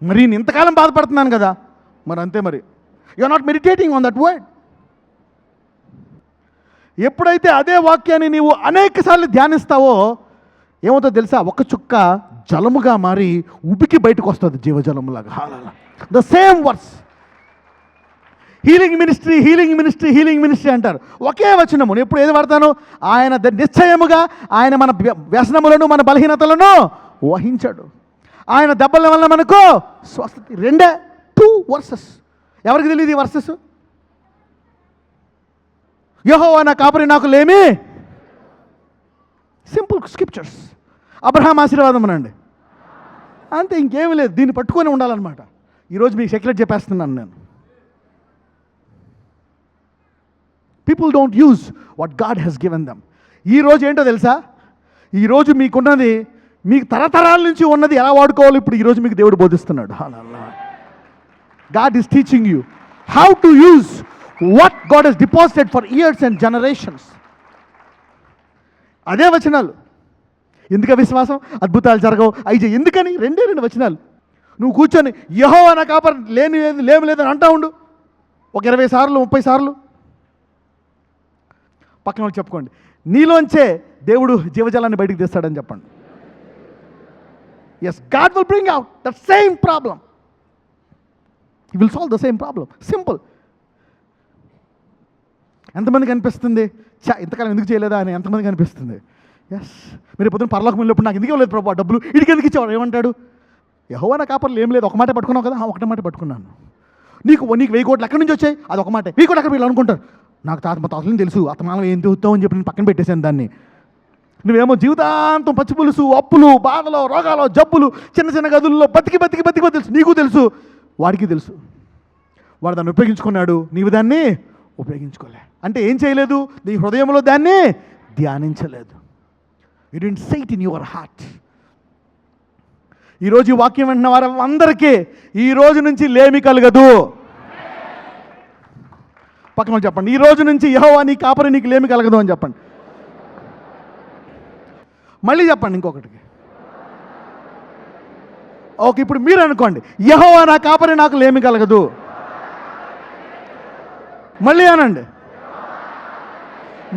మరి నేను ఇంతకాలం బాధపడుతున్నాను కదా. మరి అంతే. మరి you are not meditating on that word. ఎప్పుడైతే అదే వాక్యాన్ని నీవు అనేక సార్లు ధ్యానిస్తావో ఏమవుతుందో తెలుసా? ఒక చుక్క జలముగా మారి ఉబికి బయటకు వస్తుంది, జీవజలములాగా. The same words. Healing ministry, healing ministry, healing ministry అంటారు. ఒకే వచనము. నేను ఎప్పుడు ఏది వాడతాను? ఆయన నిశ్చయముగా ఆయన మన వ్యసనములను మన బలహీనతలను వహించాడు, ఆయన దెబ్బల వల్ల మనకు స్వస్థత. 2 వర్సెస్. ఎవరికి తెలియదు ఈ వర్సెస్? యెహోవా నా కాపరి నాకు లేమి. Simple scriptures. అబ్రహాం ఆశీర్వాదం అనండి, అంతే, ఇంకేమీ లేదు. దీన్ని పట్టుకొని ఉండాలన్నమాట. ఈరోజు మీకు సెక్యులర్ చెప్పేస్తున్నాను నేను. People don't use what God he's given them. ఈరోజు ఏంటో తెలుసా? ఈరోజు మీకున్నది, మీకు తరతరాల నుంచి ఉన్నది ఎలా వాడుకోవాలి ఇప్పుడు ఈరోజు మీకు దేవుడు బోధిస్తున్నాడు. God is teaching you how to use what God has deposited for years and generations. అదే వచనాలు. ఎందుకు విశ్వాసం? అద్భుతాలు జరగవు అయితే ఎందుకని? 2 వచనాలు. నువ్వు కూర్చొని యెహోవా నా కాపరి లేమి లేదని అంటా ఉండు ఒక 20 సార్లు 30 సార్లు. పక్కన వాళ్ళు చెప్పుకోండి, నీలోంచే దేవుడు జీవజలాన్ని బయటికి తెస్తాడని చెప్పండి. Yes, God will bring out that same problem. He will solve the same problem. Simple. ఎంతమందికి అనిపిస్తుంది ఇంతకాలం ఎందుకు చేయలేదా అని? ఎంతమందికి అనిపిస్తుంది? ఎస్. మీరు పొద్దున్న పరలోకం వెళ్ళినప్పుడు నాకు ఎందుకు ఇవ్వలేదు ప్రభు డబ్బులు, ఇడికి ఎందుకు ఇచ్చేవాడు? ఏమంటాడు? యెహోవా నా కాపర్లు ఏం లేదు, ఒక మాట పట్టుకున్నావు కదా, ఒకటే మాట పట్టుకున్నాను. నీకు 1000 కోట్లు ఎక్కడి నుంచి వచ్చాయి? అది ఒక మాట. 1000 కోట్లు ఎక్కడ వీళ్ళు అనుకుంటారు. నాకు మా తాతలను తెలుసు, అతమానం ఏం తెస్తావు అని చెప్పి నేను పక్కన పెట్టేశాను దాన్ని. నువ్వేమో జీవితాంతం పచ్చి పులుసు, అప్పులు, బాధలు, రోగాలు, జబ్బులు, చిన్న చిన్న గదుల్లో బతికి తెలుసు. నీకు తెలుసు, వాడికి తెలుసు. వాడు దాన్ని ఉపయోగించుకున్నాడు, నీవు దాన్ని ఉపయోగించుకోలే. అంటే ఏం చేయలేదు? నీ హృదయంలో దాన్ని ధ్యానించలేదు. You didn't say it in your heart. ఈరోజు ఈ వాక్యం వింటున్న వారు అందరికీ ఈ రోజు నుంచి లేమి కలగదు. పక్కన చెప్పండి, ఈ రోజు నుంచి యెహోవా నీ కాపరి, నీకు లేమి కలగదు అని చెప్పండి. మళ్ళీ చెప్పండి ఇంకొకటి. ఓకే, ఇప్పుడు మీరు అనుకోండి, యెహోవా నా కాపరి, నాకు లేమి కలగదు. మళ్ళీ అనండి,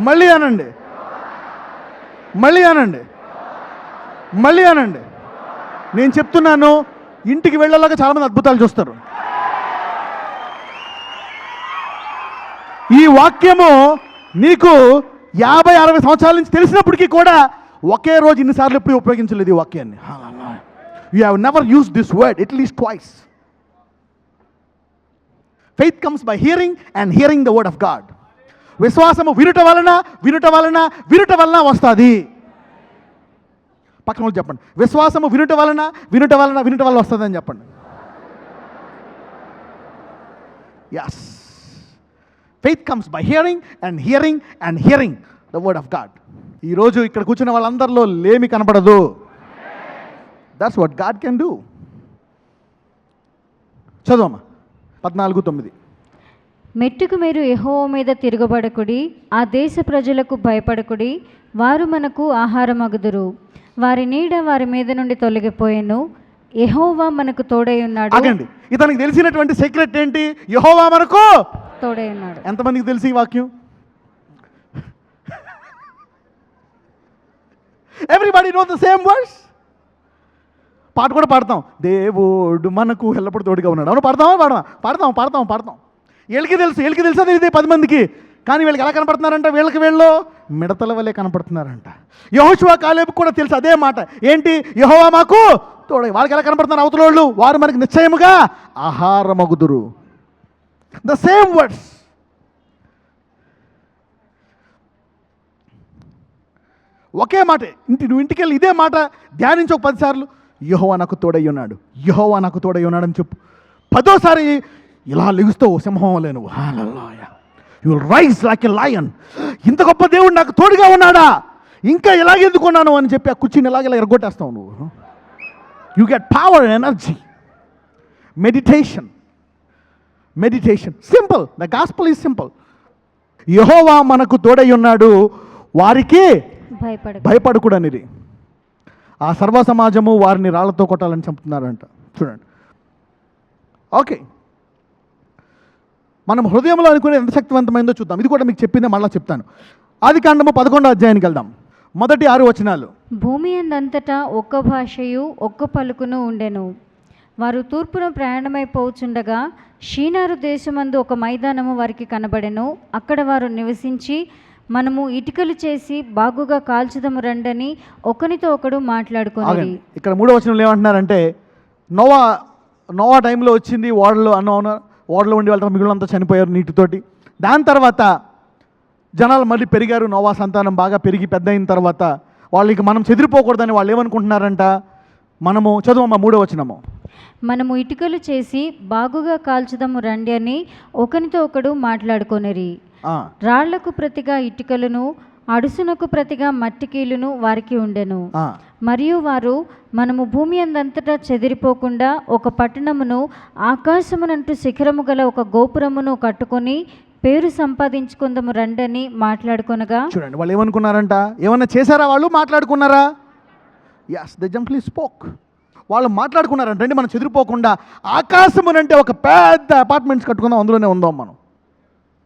మళ్ళీ అనండి, మళ్ళీ అనండి, మళ్ళీ అనండి. నేను చెప్తున్నాను, ఇంటికి వెళ్ళేలాగా చాలామంది అద్భుతాలు చూస్తారు. ఈ వాక్యము నీకు 50-60 సంవత్సరాల నుంచి తెలిసినప్పటికీ కూడా ఒకే రోజు ఇన్నిసార్లు ఎప్పుడు ఉపయోగించలేదు ఈ వాక్యాన్ని. You have never used this word at least twice. Faith comes by hearing and hearing the word of God. విశ్వాసము వినుట వలన వినుట వలన వినుట వలన వస్తుంది. పక్కన వాళ్ళు చెప్పండి, విశ్వాసము వినుట వలన వినుట వలన వినుట వలన వస్తుంది అని చెప్పండి. Yes, faith comes by hearing and hearing and hearing the word of God. ఈరోజు ఇక్కడ కూర్చున్న వాళ్ళందరిలో లేమి కనపడదు. That's what God can do. చదవమ్మా 14:9. మెట్టుకు మీరు యెహోవా మీద తిరగబడకుడి, ఆ దేశ ప్రజలకు భయపడకుడి, వారు మనకు ఆహారమగుదురు, వారి నీడ వారి మీద నుండి తొలగిపోయెను, యెహోవా మనకు తోడై ఉన్నాడు. ఆగండి, ఇతనికి తెలిసినటువంటి సీక్రెట్ ఏంటి? యెహోవా మనకు తోడై ఉన్నాడు. ఎంతమందికి తెలిసి ఈ వాక్యం? Everybody know the same words. పాట కూడా పాడతాం, దేవుడు మనకు ఎల్లప్పుడు తోడుగా ఉన్నాడు. అవును, పాడతాం. వీళ్ళకి తెలుసు అది ఇదే 10 మందికి. కానీ వీళ్ళకి ఎలా కనపడుతున్నారంట? వీళ్ళు మిడతల వల్లే కనపడుతున్నారంట. యెహోషువ కాలేబు కూడా తెలుసు అదే మాట. ఏంటి? యెహోవా మాకు తోడై. వాళ్ళకి ఎలా కనపడుతున్నారు అవతల వాళ్ళు? వారు మనకి నిశ్చయముగా ఆహారమగుదురు. The same words. ఒకే మాట. నువ్వు ఇంటికి వెళ్ళి ఇదే మాట ధ్యానించి ఒక 10 సార్లు యెహోవా నాకు తోడై ఉన్నాడు, యెహోవా నాకు తోడై ఉన్నాడు అని చెప్పు. 10వ సారి ఇలా లెగుస్తావు సింహం వలె నువ్వు. హల్లెలూయా, you will rise like a lion. ఇంత గొప్ప దేవుడు నాకు తోడుగా ఉన్నాడా, ఇంకా ఎలాగెందుకున్నాను అని చెప్పి ఆ కుర్చీని ఇలా ఎరగొట్టేస్తావు నువ్వు. You get power and energy. Meditation simple. The gospel is simple. యెహోవా మనకు తోడై ఉన్నాడు, వారికి భయపడకూడనిది. ఆ సర్వ సమాజము వారిని రాళ్లతో కొట్టాలని చంపుతున్నారంట. చూడండి. ఓకే, మనం హృదయంలో అనుకునే ఎంత శక్తివంతమైందో చూద్దాం. ఇది కూడా మీకు చెప్పిందే మళ్ళీ చెప్తాను. ఆదికాండము 11వ అధ్యాయానికి వెళ్దాం. మొదటి 6 వచనాలు. భూమి అందంతటా ఒక్క భాషయు ఒక్క పలుకును ఉండెను. వారు తూర్పున ప్రయాణమైపోచుండగా షీనారు దేశమందు ఒక మైదానము వారికి కనబడెను. అక్కడ వారు నివసించి, మనము ఇటుకలు చేసి బాగుగా కాల్చుదము రండని ఒకనితో ఒకడు మాట్లాడుకొని. ఇక్కడ 3వ వచనంలో ఏమంటున్నారంటే, నోవా టైంలో వచ్చింది ఓడలో ఉండి వాళ్ళ మిగులంతా చనిపోయారు నీటితోటి. దాని తర్వాత జనాలు మళ్ళీ పెరిగారు. నోవా సంతానం బాగా పెరిగి పెద్ద అయిన తర్వాత వాళ్ళకి మనం చెదిరిపోకూడదని వాళ్ళు ఏమనుకుంటున్నారంట? మనము చదువమ్మా 3వ వచనము. మనము ఇటుకలు చేసి బాగుగా కాల్చుదము రండి అని ఒకనితో ఒకడు మాట్లాడుకొనిరి. రాళ్లకు ప్రతిగా ఇటుకలను, అడుసునకు ప్రతిగా మట్టికీలును వారికి ఉండెను. మరియు వారు, మనము భూమి అందంతటా చెదిరిపోకుండా ఒక పట్టణమును, ఆకాశమునంటూ శిఖరము గల ఒక గోపురమును కట్టుకొని పేరు సంపాదించుకుందాము రండని మాట్లాడుకొనగా. చూడండి, వాళ్ళు ఏమనుకున్నారంట? ఏమన్నా చేశారా? వాళ్ళు మాట్లాడుకున్నారా? yes, they simply spoke. వాళ్ళు మాట్లాడుకున్నారంట, రండి మనం చెదిరిపోకుండా ఆకాశమునంటే ఒక పెద్ద అపార్ట్మెంట్స్ కట్టుకుందాం, అందులోనే ఉందాం మనం.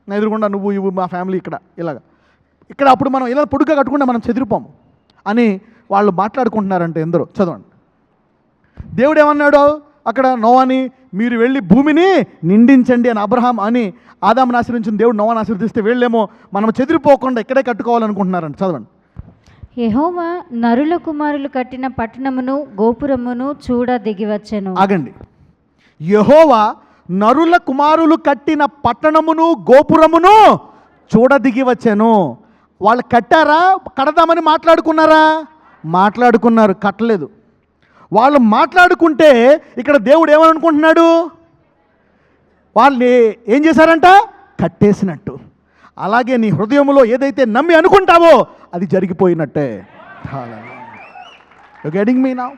నా ఎదురుకుండా నువ్వు మా ఫ్యామిలీ ఇక్కడ అప్పుడు మనం ఇలా పొడుగ్గా కట్టుకుంటే మనం చెదిరిపోము అని వాళ్ళు మాట్లాడుకుంటున్నారంటే ఎందరో. చదవండి. దేవుడు ఏమన్నాడు అక్కడ? నోవాని, మీరు వెళ్ళి భూమిని నిండించండి అని అబ్రహాం అని ఆదామును ఆశీర్వదించిన దేవుడు నోవాను ఆశీర్వదిస్తే వీళ్ళేమో మనం చెదిరిపోకుండా ఇక్కడే కట్టుకోవాలనుకుంటున్నారంట. చదవండి. యెహోవా నరుల కుమారులు కట్టిన పట్టణమును గోపురమును చూడ దిగివచ్చెను. ఆగండి. యెహోవా నరుల కుమారులు కట్టిన పట్టణమును గోపురమును చూడ దిగివచ్చెను. వాళ్ళు కట్టారా? కడదామని మాట్లాడుకున్నారా? మాట్లాడుకున్నారు, కట్టలేదు. వాళ్ళు మాట్లాడుకుంటే ఇక్కడ దేవుడు ఏమనుకుంటున్నాడు? వాళ్ళని ఏం చేశారంట? కట్టేసినట్టు. అలాగే నీ హృదయంలో ఏదైతే నమ్మి అనుకుంటావో అది జరిగిపోయినట్టే. You getting me now?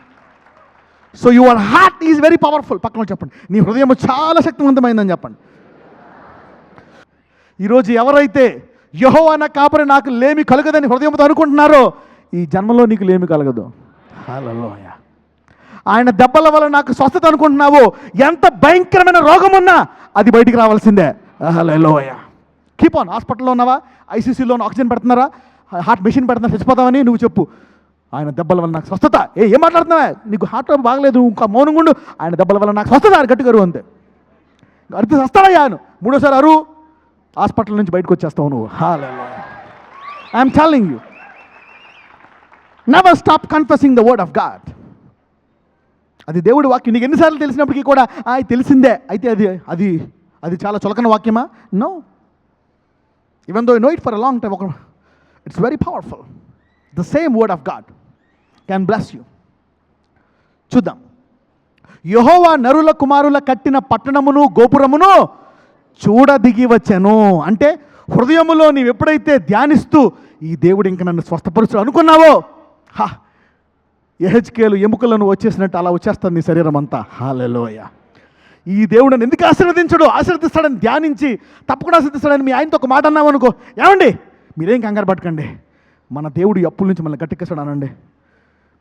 So your heart is very powerful. పక్కన చెప్పండి, నీ హృదయం చాలా శక్తివంతమైందని చెప్పండి. ఈరోజు ఎవరైతే యెహోవా నా కాపరి నాకు లేమి కలగదని హృదయంతో అనుకుంటున్నారో ఈ జన్మలో నీకు లేమి కలగదు. హల్లెలూయా. ఆయన దెబ్బల వల్ల నాకు స్వస్థత అనుకుంటున్నావు, ఎంత భయంకరమైన రోగం ఉన్నా అది బయటికి రావాల్సిందే. హల్లెలూయా. Keep on. హాస్పిటల్లో ఉన్నావా, ఐసీసీలో ఆక్సిజన్ పెడుతున్నారా, హార్ట్ మెషిన్ పెడుతున్నా, చచ్చిపోతావని నువ్వు చెప్పు, ఆయన దెబ్బల వల్ల నాకు స్వస్థత. ఏం మాట్లాడుతున్నావా, నీకు హార్ట్ బాగలేదు, ఇంకా మౌనంగా ఉండు, ఆయన దెబ్బల వల్ల నాకు స్వస్థత అని గట్టిగా అరువు అంతే. అరితే వస్తావయ్యా నువ్వు, మూడోసారి అరువు, హాస్పిటల్ నుంచి బయటకు వచ్చేస్తావు నువ్వు. హల్లెలూయా. I'm telling you, never stop confessing the word of God. అది దేవుడి వాక్యం. నీకు ఎన్నిసార్లు తెలిసినప్పటికీ కూడా తెలిసిందే అయితే అది అది అది చాలా చులకన వాక్యమా? No. Even though you know it for a long time, it's very powerful. The same word of God can bless you. చూద్దాం. యెహోవా నరుల కుమారుల కట్టిన పట్టణమును గోపురమును చూడదిగి వచ్చెను. అంటే హృదయములో నీవు ఎప్పుడైతే ధ్యానిస్తూ ఈ దేవుడు ఇంక నన్ను స్వస్థపరుచు అనుకున్నావో, యెహెజ్కేలు ఎముకలను వచ్చేసినట్టు అలా వచ్చేస్తుంది నీ శరీరం అంతా. హల్లెలూయా. ఈ దేవుడు నన్ను ఎందుకు ఆశీర్వదించడు, ఆశీర్వదిస్తాడని ధ్యానించి తప్పకుండా ఆశీర్వదిస్తాడని మీ ఆయనతో ఒక మాట అన్నావు అనుకో, ఏమండి మీరేం కంగారు పట్టకండి, మన దేవుడు ఈ అప్పుల నుంచి మనల్ని గట్టెక్కిస్తాడు అనండి,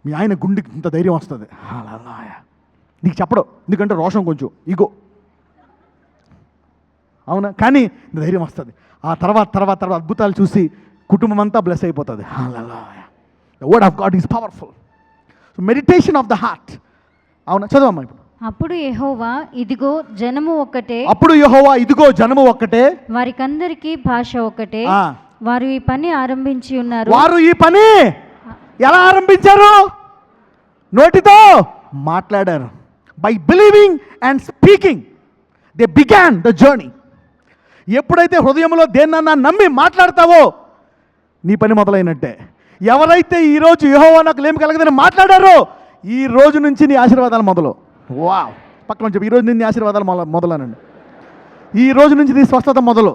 మీ ఆయన గుండెకి ఇంత ధైర్యం వస్తుంది. హల్లెలూయా. నీకు చెప్పడు, ఎందుకంటే రోషం కొంచెం ఈగో, అవునా, కానీ ధైర్యం వస్తుంది. ఆ తర్వాత అద్భుతాలు చూసి కుటుంబం అంతా బ్లెస్ అయిపోతుంది. హల్లెలూయా. The word of God is powerful. So meditation of the heart. అవునా, చదవమ్మా ఇప్పుడు. అప్పుడు యెహోవా ఇదిగో జనము ఒక్కటే, అప్పుడు యెహోవా ఇదిగో జనము ఒక్కటే, వారికందరికీ భాష ఒకటే, వారు ఈ పని ఆరంభించి ఉన్నారు. వారు ఈ పని ఎలా ఆరంభించారు? నోటితో మాట్లాడారు. By believing and speaking they began the journey. ఎప్పుడైతే హృదయంలో దేన్నన్నా నమ్మి మాట్లాడతావో నీ పని మొదలైనట్టే. ఎవరైతే ఈరోజు యెహోవా నాకు లేమి కలగదని మాట్లాడారో ఈ రోజు నుంచి నీ ఆశీర్వాదాలు మొదలు. వావ్. పక్కన చెప్పి ఈరోజు నుంచి నీ ఆశీర్వాదాలు మొదలనండి. ఈ రోజు నుంచి నీ స్వస్థత మొదలు.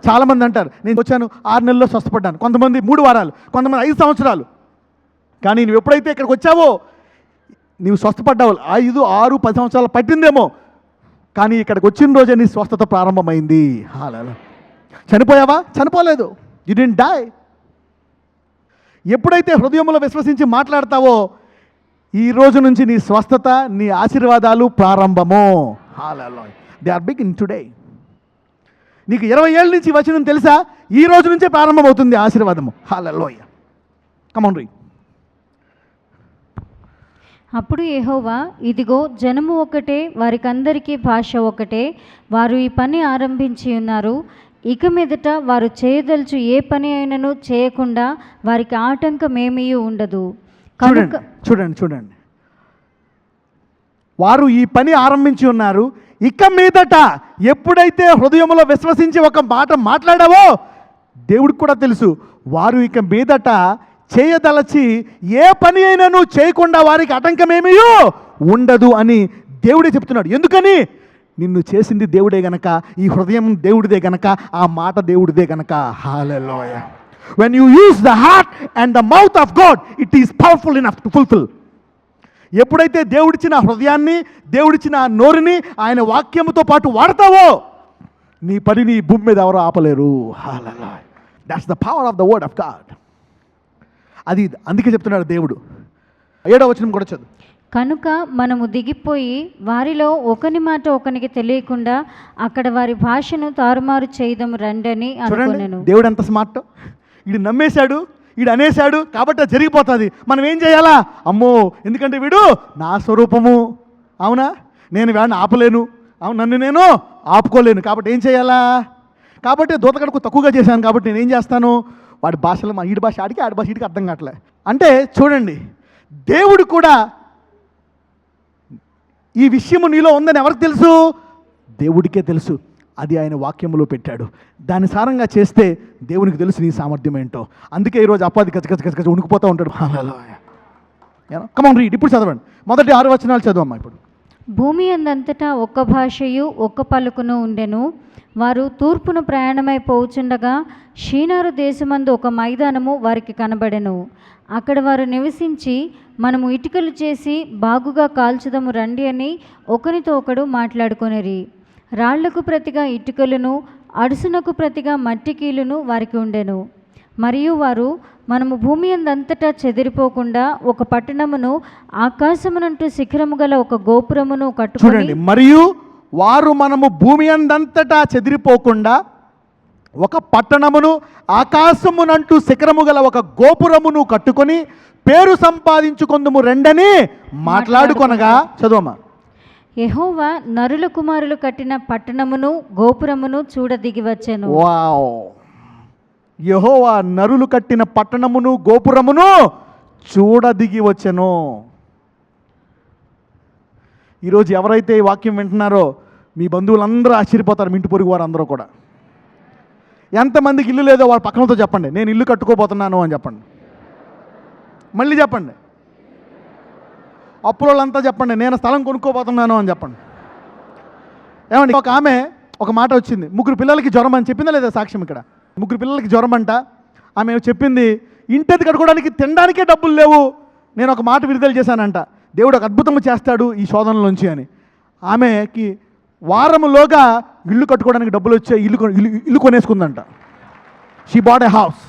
చాలామంది అంటారు నేను వచ్చాను 6 నెలల్లో స్వస్థపడ్డాను, కొంతమంది 3 వారాలు, కొంతమంది 5 సంవత్సరాలు. కానీ నువ్వు ఎప్పుడైతే ఇక్కడికి వచ్చావో నీవు స్వస్థపడ్డావు. 5, 6, 10 సంవత్సరాలు పట్టిందేమో, కానీ ఇక్కడికి వచ్చిన రోజే నీ స్వస్థత ప్రారంభమైంది. హల్లెలూయా. చనిపోయావా? చనిపోలేదు. You didn't die. ఎప్పుడైతే హృదయంలో విశ్వసించి మాట్లాడతావో ఈ రోజు నుంచి నీ స్వస్థత, నీ ఆశీర్వాదాలు ప్రారంభము. హల్లెలూయా. They are beginning today. నీకు 20 ఏళ్ళ నుంచి వచనం తెలుసా? ఈ రోజు నుంచే ప్రారంభమవుతుంది ఆశీర్వాదము. హల్లెలూయా. Come on read. అప్పుడు యెహోవా ఇదిగో జనము ఒకటే, వారికందరికీ భాష ఒకటే, వారు ఈ పని ఆరంభించి ఉన్నారు. ఇక మీదట వారు చేయదలుచు ఏ పని అయినను చేయకుండా వారికి ఆటంకమేమీ ఉండదు. చూడండి. వారు ఈ పని ఆరంభించి ఉన్నారు. ఇక మీదట ఎప్పుడైతే హృదయంలో విశ్వసించి ఒక మాట మాట్లాడావో దేవుడికి కూడా తెలుసు వారు ఇక మీదట చేయదలచి ఏ పని అయినా నువ్వు చేయకుండా వారికి ఆటంకమేమీ ఉండదు అని దేవుడే చెప్తున్నాడు. ఎందుకని? నిన్ను చేసింది దేవుడే గనక, ఈ హృదయం దేవుడిదే గనక, ఆ మాట దేవుడిదే గనక. హల్లెలూయా. When you use the heart and the mouth of God, it is powerful enough to fulfill. ఎప్పుడైతే దేవుడిచ్చిన హృదయాన్ని, దేవుడిచ్చిన నోరుని ఆయన వాక్యముతో పాటు వాడతావో నీ పనిని భూమి మీద ఎవరో ఆపలేరు. హల్లెలూయా. That's the power of the word of God. అది అందుకే చెప్తున్నాడు దేవుడు. 7వ వచనం కూడా చదువు. కనుక మనము దిగిపోయి వారిలో ఒకని మాట ఒకనికి తెలియకుండా అక్కడ వారి భాషను తారుమారు చేయదము రండని అనుకున్నాను. దేవుడు ఎంత స్మార్ట్. వీడు నమ్మేశాడు, వీడు అనేశాడు కాబట్టి అది జరిగిపోతుంది. మనం ఏం చేయాలా? అమ్మో, ఎందుకంటే వీడు నా స్వరూపము, అవునా, నేను వీడిని ఆపలేను, అవును, నన్ను నేను ఆపుకోలేను, కాబట్టి ఏం చేయాలా? కాబట్టి దూతగడకు తక్కువగా చేశాను కాబట్టి నేను ఏం చేస్తాను? వాడి భాషలో ఈడి భాష ఆడికి, ఆడి భాష ఈడికి అర్థం కావట్లే. అంటే చూడండి, దేవుడు కూడా ఈ విషయము నీలో ఉందని ఎవరికి తెలుసు? దేవుడికే తెలుసు. అది ఆయన వాక్యములో పెట్టాడు. దాని సారంగా చేస్తే దేవునికి తెలుసు నీ సామర్థ్యం ఏంటో. అందుకే ఈరోజు అపాది కచ్చ ఉణుకుపోతూ ఉంటాడు. Come on read. ఇప్పుడు చదవండి. మొదటి 6 వచనాలు చదవమ్మా. ఇప్పుడు భూమి అందంతటా ఒక్క భాషయు ఒక్క పలుకును ఉండెను. వారు తూర్పును ప్రయాణమై పోవుచుండగా షీనారు దేశమందు ఒక మైదానము వారికి కనబడెను. అక్కడ వారు నివసించి మనము ఇటుకలు చేసి బాగుగా కాల్చుదము రండి అని ఒకరితో ఒకడు మాట్లాడుకొనిరి. రాళ్లకు ప్రతిగా ఇటుకలను అడుసునకు ప్రతిగా మట్టి కీలును వారికి ఉండెను. మరియు వారు, మనము భూమి అందంతటా చెదిరిపోకుండా ఒక పట్టణమును, ఆకాశమునంటూ శిఖరము గల ఒక గోపురమును కట్టుకొని. చూడండి, మరియు వారు మనము భూమి అందంతటా చెదిరిపోకుండా ఒక పట్టణమును, ఆకాశమునంటూ శిఖరము గల ఒక గోపురమును కట్టుకొని పేరు సంపాదించుకొందుము రెండని మాట్లాడుకొనగా. చదువమ్మా. యెహోవా నరుల కుమారులు కట్టిన పట్టణమును గోపురమును చూడ దిగి వచ్చెను. వావ్! యెహోవా నరులు కట్టిన పట్టణమును గోపురమును చూడ దిగి వచ్చెను. ఈరోజు ఎవరైతే ఈ వాక్యం వింటున్నారో మీ బంధువులందరూ ఆశ్చర్యపోతారు, మీ ఇంటి పొరుగు వారు అందరూ కూడా. ఎంతమందికి ఇల్లు లేదో వాళ్ళ పక్కనతో చెప్పండి, నేను ఇల్లు కట్టుకోబోతున్నాను అని చెప్పండి. మళ్ళీ చెప్పండి. అప్పులంతా చెప్పండి, నేను స్థలం కొనుక్కోబోతున్నాను అని చెప్పండి. ఏమండి, ఒక ఆమె ఒక మాట వచ్చింది, 3 పిల్లలకి జ్వరం అని చెప్పిందా లేదా సాక్ష్యం ఇక్కడ? 3 పిల్లలకి జ్వరం అంట. ఆమె చెప్పింది, ఇంటిది కట్టుకోవడానికి తినడానికే డబ్బులు లేవు, నేను ఒక మాట విడుదల చేశానంట, దేవుడు ఒక అద్భుతం చేస్తాడు ఈ శోధనలోంచి అని. ఆమెకి వారములోగా ఇల్లు కట్టుకోవడానికి డబ్బులు వచ్చే ఇల్లు కొనేసుకుందంట. She bought a house.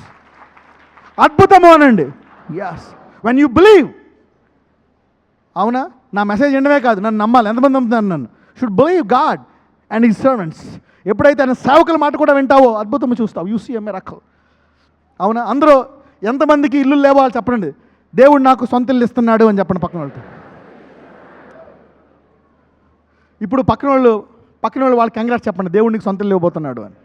అద్భుతము అనండి. Yes, when you believe. అవునా? నా మెసేజ్ ఎండమే కాదు, నన్ను నమ్మాలి. ఎంతమంది నమ్ముతున్నారు నన్ను? Should believe God and his servants. ఎప్పుడైతే ఆయన సేవకుల మాట కూడా వింటావో అద్భుతం చూస్తావు. You see a miracle. అవునా? అందరూ ఎంతమందికి ఇల్లు లేవో వాళ్ళు చెప్పండి, దేవుడు నాకు సొంత ఇల్లు ఇస్తున్నాడు అని చెప్పండి పక్కన వాళ్ళతో. ఇప్పుడు పక్కన వాళ్ళు వాళ్ళకి కంగ్రాట్స్ చెప్పండి, దేవుడు నీకు సొంత ఇల్లు ఇవ్వబోతున్నాడు అని.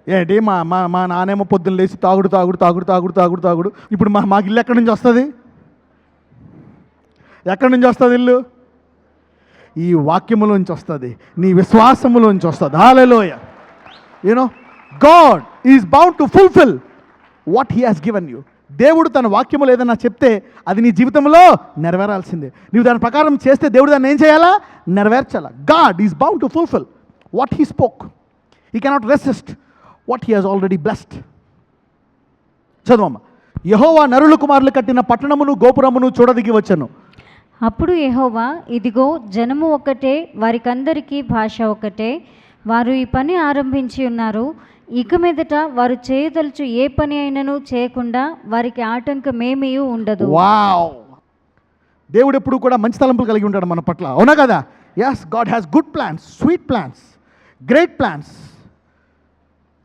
ఏంటి మా నానేమో పొద్దున్న లేచి తాగుడు. ఇప్పుడు మాకు ఇల్లు ఎక్కడి నుంచి వస్తుంది? ఎక్కడి నుంచి వస్తుంది ఇల్లు? ఈ వాక్యములోంచి వస్తుంది, నీ విశ్వాసములోంచి వస్తుంది. హల్లెలూయా. You know, God is bound to fulfil what he has given you. దేవుడు తన వాక్యములు ఏదన్నా చెప్తే అది నీ జీవితంలో నెరవేరాల్సిందే. నీవు దాని ప్రకారం చేస్తే దేవుడు దాన్ని ఏం చేయాలా? నెరవేర్చాలా. God is bound to fulfil what he spoke. He cannot resist what he has already blessed. చదువమ్మ. యెహోవా నరుల కుమారులు కట్టిన పట్టణమును గోపురమును చూడదిగి వచ్చెను. అప్పుడు యెహోవా, ఇదిగో జనము ఒకటే, వారికందరికీ భాష ఒకటే, వారు ఈ పని ఆరంభించి ఉన్నారు. ఇక మీదట వారు చేయదలుచు ఏ పని అయినను చేయకుండా వారికి ఆటంకమేమీ ఉండదు. వావ్! దేవుడు ఎప్పుడు కూడా మంచి తలంపులు కలిగి ఉంటాడు మన పట్ల. అవునా కదా? Yes, God has good plans, sweet plans, great plans.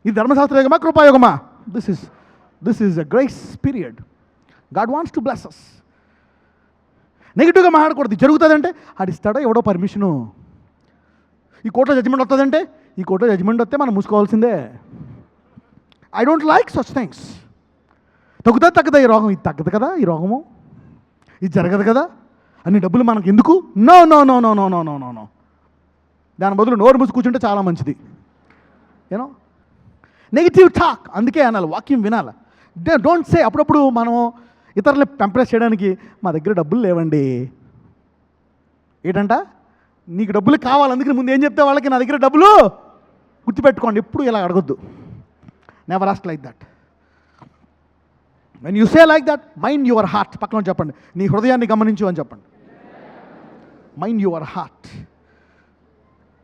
ఇది ధర్మశాస్త్ర యుగమా, కృపాయుగమా? This is a grace period. God wants to bless us. నెగిటివ్గా మాట్లాడకూడదు. జరుగుతుందంటే ఆడిస్తాడో ఎవడో పర్మిషను. ఈ కోర్టులో జడ్జిమెంట్ వస్తుందంటే ఈ కోర్టులో జడ్జిమెంట్ వస్తే మనం మూసుకోవాల్సిందే. I don't like such things. తగ్గుదా ఈ రోగం, ఇది తగ్గదు కదా, ఈ రోగము ఇది జరగదు కదా, అన్ని డబ్బులు మనకు ఎందుకు? No no no no no no no no no. దాని బదులు నోరు మూసి కూర్చుంటే చాలా మంచిది. You know, negative talk. అందుకే అనాలి, వాక్యం వినాలి. Don't say. అప్పుడప్పుడు మనం ఇతరులు కంప్రెస్ చేయడానికి మా దగ్గర డబ్బులు లేవండి. ఏంటంట? నీకు డబ్బులు కావాలి, అందుకని ముందు ఏం చెప్తే వాళ్ళకి నా దగ్గర డబ్బులు. గుర్తుపెట్టుకోండి, ఎప్పుడు ఇలా అడగొద్దు. Never ask like that. When you say like that, mind your heart. పక్కన చెప్పండి, నీ హృదయాన్ని గమనించు అని చెప్పండి. Mind your heart.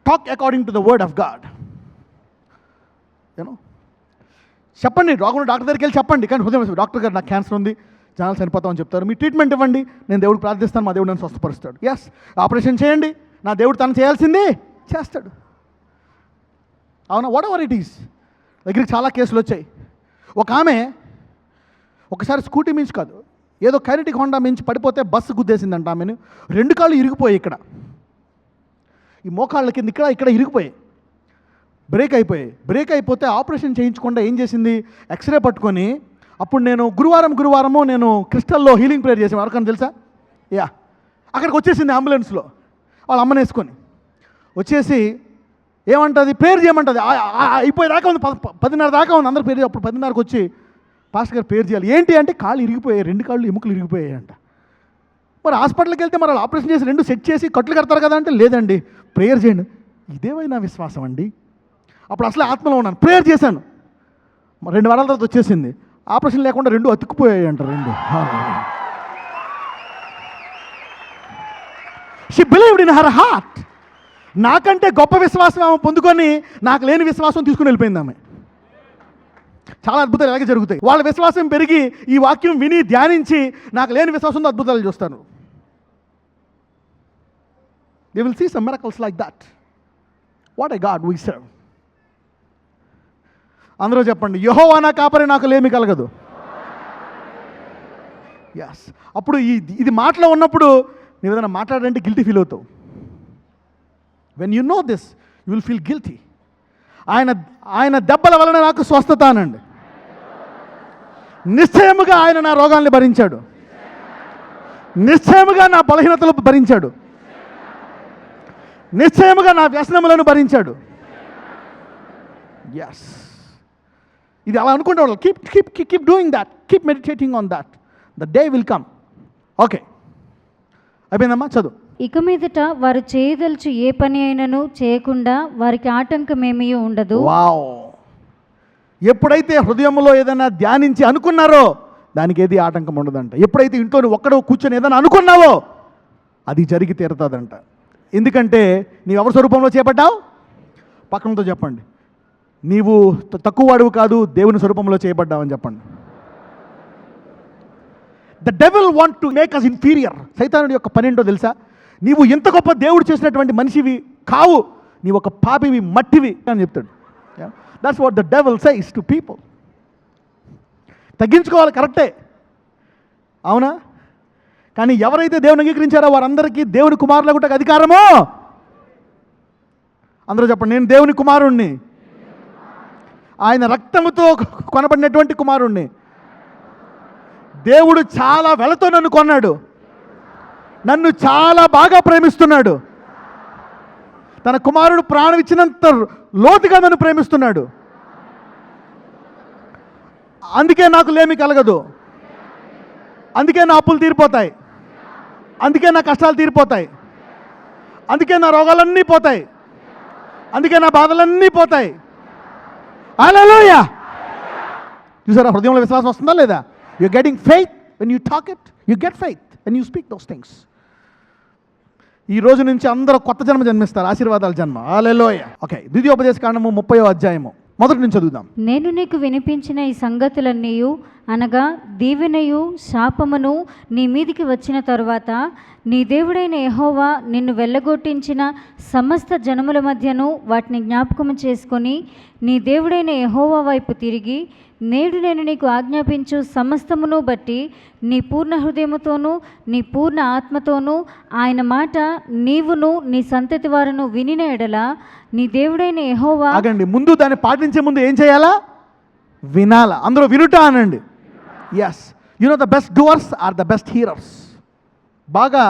Talk according to the word of God. You know, చెప్పండి. డాక్టర్ దగ్గరికి వెళ్ళి చెప్పండి. కానీ హృదయం, డాక్టర్ గారు నాకు క్యాన్సర్ ఉంది, జనాలు చనిపోతామని చెప్తారు. మీ ట్రీట్మెంట్ ఇవ్వండి, నేను దేవుడు ప్రార్థిస్తాను, మా దేవుడు నన్ను స్వస్థపరుస్తాడు. ఎస్, ఆపరేషన్ చేయండి, నా దేవుడు తను చేయాల్సింది చేస్తాడు. అవునా? What ever it is. దగ్గరికి చాలా కేసులు వచ్చాయి. ఒక ఆమె ఒకసారి స్కూటీ మించి కాదు, ఏదో కైనటిక్ హోండా మించి పడిపోతే బస్సు గుద్దేసిందంట. ఆమెను 2 కాళ్ళు ఇరిగిపోయాయి. ఇక్కడ ఈ మోకాళ్ళ కింద ఇక్కడ ఇరిగిపోయాయి. బ్రేక్ అయిపోతే ఆపరేషన్ చేయించకుండా ఏం చేసింది, ఎక్స్రే పట్టుకొని. అప్పుడు నేను గురువారము నేను క్రిస్టల్లో హీలింగ్ ప్రేయర్ చేసాను. ఎవరికైనా తెలుసా? యా, అక్కడికి వచ్చేసింది అంబులెన్స్లో వాళ్ళ అమ్మని వేసుకొని. వచ్చేసి ఏమంటుంది, ప్రేయర్ చేయమంటుంది. అయిపోయేదాకా ఉంది, 10:30 దాకా ఉంది, అందరూ ప్రేయర్. అప్పుడు 10:30కి వచ్చి పాస్టర్ గారు ప్రేయర్ చేయాలి. ఏంటి అంటే కాళ్ళు ఇరిగిపోయాయి, 2 కాళ్ళు ఎముకలు ఇరిగిపోయాయి అంట. మరి హాస్పిటల్కి వెళ్తే మరి వాళ్ళు ఆపరేషన్ చేసి 2 సెట్ చేసి కట్లు కడతారు కదా అంటే, లేదండి ప్రేయర్ చేయండి. ఇదేమైనా విశ్వాసం అండి? అప్పుడు అసలే ఆత్మలో ఉన్నాను, ప్రేయర్ చేశాను. 2 వారాల తర్వాత వచ్చేసింది. ఆపరేషన్ లేకుండా 2 అతుక్కుపోయాయి అంట. 2 She believed in her heart నాకంటే గొప్ప విశ్వాసం ఆమె పొందుకొని నాకు లేని విశ్వాసం తీసుకుని వెళ్ళిపోయింది ఆమె. చాలా అద్భుతాలు ఇలాగే జరుగుతాయి. వాళ్ళ విశ్వాసం పెరిగి ఈ వాక్యం విని ధ్యానించి నాకు లేని విశ్వాసంతో అద్భుతాలు చూస్తాను. They will see some miracles like that. What a God we serve. అందరూ చెప్పండి, యెహోవా నా కాపరి, నాకు లేమి కలగదు. ఎస్. అప్పుడు ఇది మాటలో ఉన్నప్పుడు నువ్వు ఏదైనా మాట్లాడాలంటే గిల్టీ ఫీల్ అవుతావు. When you know this you will feel guilty. ఆయన దెబ్బల వలన నాకు స్వస్థత అనండి. నిశ్చయముగా ఆయన నా రోగాల్ని భరించాడు, నిశ్చయముగా నా బలహీనతలు భరించాడు, నిశ్చయముగా నా వ్యసనములను భరించాడు. ఎస్. ఇది అలా అనుకుంటే వాళ్ళు keep doing that, keep meditating on that, the day will come. Okay, అయిపోయిందమ్మా, చదువు. ఇక మీదట వారు చేయదలుచు ఏ పని అయినను చేయకుండా వారికి ఆటంకమేమీ ఉండదు. వావ్. ఎప్పుడైతే హృదయంలో ఏదైనా ధ్యానించి అనుకున్నారో దానికి ఏది ఆటంకం ఉండదంట. ఎప్పుడైతే ఇంట్లో ఒక్కడో కూర్చొని ఏదైనా అనుకున్నావో అది జరిగి తీరుతుందంట. ఎందుకంటే నీవు ఎవరి స్వరూపంలో చేపట్టావు? పక్కనతో చెప్పండి, నీవు తక్కువ వాడువు కాదు, దేవుని స్వరూపంలో చేయబడ్డావని చెప్పండి. The devil want to make us inferior. సైతానుడి యొక్క పని ఏంటో తెలుసా? నీవు ఎంత గొప్ప దేవుడు చేసినటువంటి మనిషివి కావు, నీవు ఒక పాపివి, మట్టివి అని చెప్తాడు. That's what the devil says to people. తగ్గించుకోవాలి, కరెక్టే, అవునా? కానీ ఎవరైతే దేవుని అంగీకరించారో వారందరికీ దేవుని కుమారులకు అధికారమో. అందరూ చెప్పండి, నేను దేవుని కుమారుణ్ణి, ఆయన రక్తముతో కొనబడినటువంటి కుమారుణ్ణి. దేవుడు చాలా వెలతో నన్ను కొన్నాడు, నన్ను చాలా బాగా ప్రేమిస్తున్నాడు, తన కుమారుడు ప్రాణం ఇచ్చినంత లోతుగా నన్ను ప్రేమిస్తున్నాడు. అందుకే నాకు లేమి కలగదు, అందుకే నా అప్పులు తీరిపోతాయి, అందుకే నా కష్టాలు తీరిపోతాయి, అందుకే నా రోగాలన్నీ పోతాయి, అందుకే నా బాధలన్నీ పోతాయి. హల్లెలూయా. చూసారా, హృదయంలో విశ్వాసం వస్తుందా లేదా? You're getting faith when you talk it. You get faith when you speak those things. ఈ రోజు నుంచి అందరూ కొత్త జన్మ జన్మిస్తారు, ఆశీర్వాదాల జన్మ. హల్లెలూయా. ఓకే, ద్వితీయోపదేశ కాండము 30వ అధ్యాయము మొదటి నుంచి చదువుదాం. నేను నీకు వినిపించిన ఈ సంగతులన్నీయు అనగా దీవెనయు శాపమును నీ మీదికి వచ్చిన తరువాత నీ దేవుడైన యెహోవా నిన్ను వెళ్ళగొట్టించిన సమస్త జనముల మధ్యను వాటిని జ్ఞాపకము చేసుకొని నీ దేవుడైన యెహోవా వైపు తిరిగి నేడు నేను నీకు ఆజ్ఞాపించు సమస్తమును బట్టి నీ పూర్ణ హృదయముతోనూ నీ పూర్ణ ఆత్మతోనూ ఆయన మాట నీవును నీ సంతతి వారును వినిన ఎడల నీ దేవుడైన యెహోవా. ఆగండి, ముందు దాన్ని పాటించే ముందు ఏం చేయాలా? వినాలా. అందరూ వినుట అనండి. Yes, you know the best doers are the best hearers. బాగా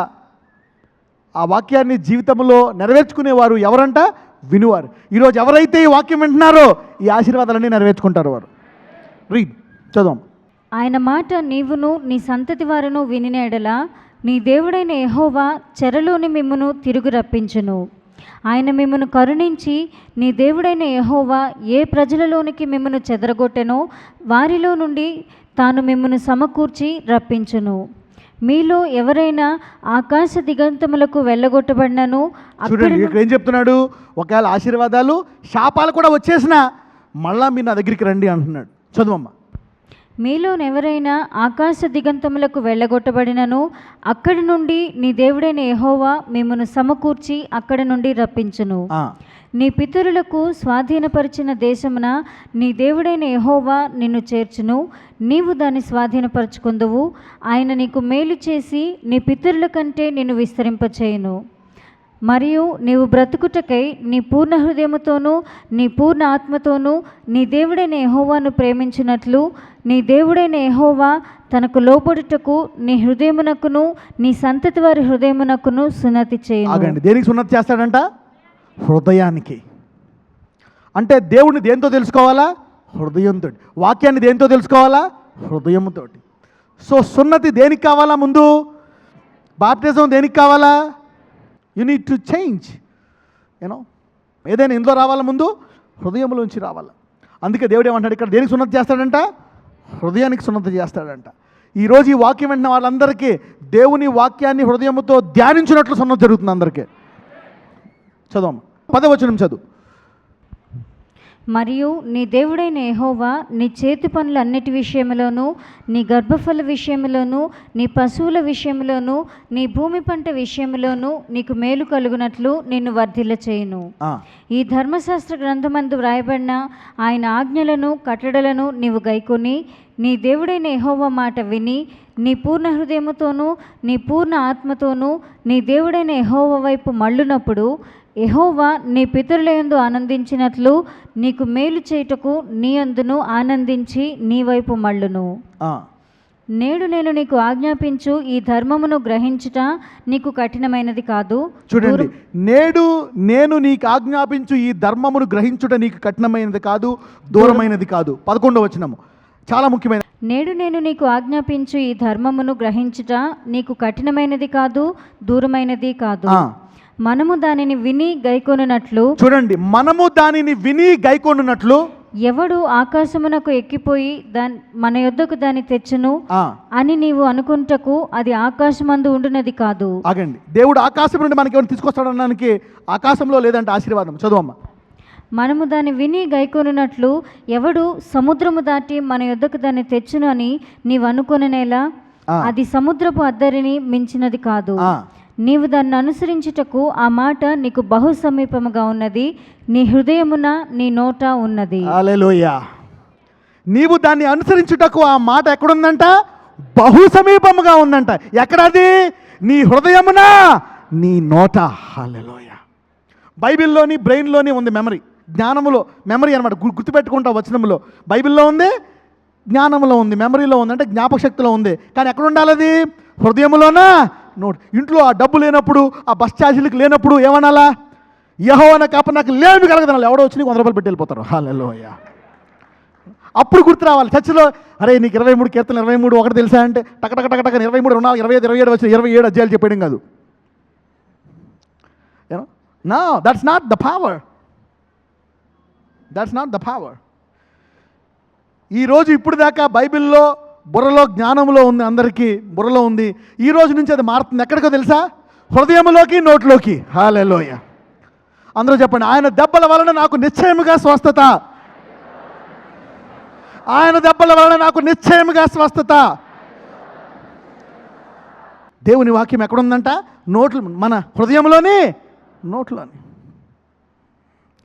ఆ వాక్యాన్ని జీవితంలో నెరవేర్చుకునేవారు ఎవరంట? వినువారు. ఈరోజు ఎవరైతే ఈ వాక్యం వింటున్నారో ఈ ఆశీర్వాదాలన్నీ నెరవేర్చుకుంటారు వారు. రీడ్, చదువు. ఆయన మాట నీవును నీ సంతతి వారును వినిన ఎడల నీ దేవుడైన యెహోవా చెరలోని మిమ్మును తిరుగు రప్పించును. ఆయన మిమ్మను కరుణించి నీ దేవుడైన యెహోవా ఏ ప్రజలలోనికి మిమ్మను చెదరగొట్టెనో వారిలో నుండి తాను మిమ్మను సమకూర్చి రప్పించును. మీలో ఎవరైనా ఆకాశ దిగంతములకు వెళ్ళగొట్టబడినను. చూడండి ఇక్కడ ఏం చెప్తున్నాడు? ఒకవేళ ఆశీర్వాదాలు శాపాలు కూడా వచ్చేసినా మళ్ళా మీరు నా దగ్గరికి రండి అంటున్నాడు. చదువమ్మా. మీలోనెవరైనా ఆకాశ దిగంతములకు వెళ్ళగొట్టబడినను అక్కడి నుండి నీ దేవుడైన యెహోవా మిమ్మను సమకూర్చి అక్కడి నుండి రప్పించును. నీ పితరులకు స్వాధీనపరిచిన దేశమున నీ దేవుడైన యెహోవా నిన్ను చేర్చును. నీవు దాన్ని స్వాధీనపరచుకుందువు. ఆయన నీకు మేలు చేసి నీ పితరుల కంటే నిన్ను విస్తరింపచేయును. మరియు నీవు బ్రతుకుటకై నీ పూర్ణ హృదయముతోనూ నీ పూర్ణ ఆత్మతోనూ నీ దేవుడైన యెహోవాను ప్రేమించినట్లు నీ దేవుడైన యెహోవా తనకు లోబడుటకు నీ హృదయమునకును నీ సంతతి వారి హృదయమునకును సున్నతి చేయును. దేనికి సున్నతి చేస్తాడంట? హృదయానికి. అంటే దేవుడిని దేంతో తెలుసుకోవాలా? హృదయంతో. వాక్యాన్ని దేంతో తెలుసుకోవాలా? హృదయంతో. సో సున్నతి దేనికి కావాలా? ముందు బాప్టిజం దేనికి కావాలా? You need to change. You know, ఏదైనా ఇందులో రావాలా? ముందు హృదయంలోంచి రావాలా. అందుకే దేవుడు ఏమంటాడు ఇక్కడ? దేనికి సున్నతి చేస్తాడంట? హృదయానికి సున్నతి చేస్తాడంట. ఈరోజు ఈ వాక్యం వింటున్న వాళ్ళందరికీ దేవుని వాక్యాన్ని హృదయంతో ధ్యానించినట్లు సున్నతి జరుగుతుంది అందరికీ. చదవమ్మా, 10వ వచనం చదువు. మరియు నీ దేవుడైన యెహోవా నీ చేతి పనులన్నిటి విషయంలోనూ, నీ గర్భఫల విషయంలోనూ, నీ పశువుల విషయంలోనూ, నీ భూమి పంట విషయంలోనూ నీకు మేలు కలుగునట్లు నిన్ను వర్ధిల్ల చేయును. ఈ ధర్మశాస్త్ర గ్రంథమందు వ్రాయబడిన ఆయన ఆజ్ఞలను కట్టడలను నీవు గైకొని నీ దేవుడైన యెహోవా మాట విని నీ పూర్ణ హృదయముతోనూ నీ పూర్ణ ఆత్మతోనూ నీ దేవుడైన యెహోవా వైపు మళ్ళునప్పుడు యెహోవా నీ పితరుల యందు ఆనందించినట్లు నీకు మేలు చేయుటకు నీ యందును ఆనందించి నీ వైపు మళ్ళును. నేడు నేను నీకు ఆజ్ఞాపించు ఈ ధర్మమును గ్రహించుట నీకు కఠినమైనది కాదు. చూడండి, నేడు నేను నీకు ఆజ్ఞాపించు ఈ ధర్మమును గ్రహించుట నీకు కఠినమైనది కాదు, దూరమైనది కాదు. 11వ వచనము చాలా ముఖ్యమైన. నేడు నేను నీకు ఆజ్ఞాపించు ఈ ధర్మమును గ్రహించుట నీకు కఠినమైనది కాదు, దూరమైనది కాదు. మనము దానిని విని గైకొనున్నట్లు. చూడండి, మనము దానిని విని గైకొనున్నట్లు ఎవడు ఆకాశమునకు ఎక్కిపోయి మన యొద్దకు దాన్ని తెచ్చును అని నీవు అనుకుంటకు అది ఆకాశమందు ఉండునది కాదు. ఆగండి, దేవుడు ఆకాశం నుండి మనకి ఎవరు తీసుకొస్తాడనడానికి ఆకాశంలో లేదంటే ఆశీర్వాదం. చదువమ్మా. మనము దాన్ని విని గైకొనున్నట్లు ఎవడు సముద్రము దాటి మన యొద్దకు దాన్ని తెచ్చును అని నీవు అనుకొననేలా అది సముద్రపు అద్దరిని మించినది కాదు. నీవు దాన్ని అనుసరించుటకు ఆ మాట నీకు బహు సమీపముగా ఉన్నది, నీ హృదయమున నీ నోట ఉన్నది. హల్లెలూయా. నీవు దాన్ని అనుసరించుటకు ఆ మాట ఎక్కడుందంట? బహు సమీపముగా ఉందంట. ఎక్కడది? నీ హృదయమున నీ నోట. హల్లెలూయా. బైబిల్లోని బ్రెయిన్లోని ఉంది మెమరీ, జ్ఞానములో మెమరీ అనమాట. గుర్తుపెట్టుకుంటా వచనములో. బైబిల్లో ఉంది, జ్ఞానంలో ఉంది, మెమరీలో ఉంది, అంటే జ్ఞాపక శక్తిలో ఉంది. కానీ ఎక్కడ ఉండాలి అది? హృదయములోనా నోట్. ఇంట్లో ఆ డబ్బు లేనప్పుడు, ఆ బస్ ఛార్జీలకు లేనప్పుడు ఏమనాలా? యెహోవా కాప నాకు లేమి కలగదనాలి. ఎవడో వచ్చి నీకు 100 రూపాయలు పెట్టి వెళ్ళిపోతారు. హల్లెలూయా. అప్పుడు గుర్తు రావాలి. చర్చిలో అరే నీకు 23 కీర్తనలు 23 ఒకటి తెలుసా అంటే టక టక టక టక 23, 24, 25, 27 వచ్చి 27 అధ్యాయాలు చెప్పేయడం కాదు. No, that's not the power. That's not the power. ఈరోజు ఇప్పుడు దాకా బైబిల్లో బుర్రలో జ్ఞానంలో ఉంది, అందరికీ బుర్రలో ఉంది. ఈ రోజు నుంచి అది మారుతుంది. ఎక్కడికో తెలుసా? హృదయంలోకి, నోట్లోకి. హల్లెలూయా. అందరూ చెప్పండి, ఆయన దెబ్బల వలన నాకు నిశ్చయముగా స్వస్థత. ఆయన దెబ్బల వలన నాకు నిశ్చయముగా స్వస్థత. దేవుని వాక్యం ఎక్కడుందంట? నోట్లు, మన హృదయంలోని, నోట్లోని.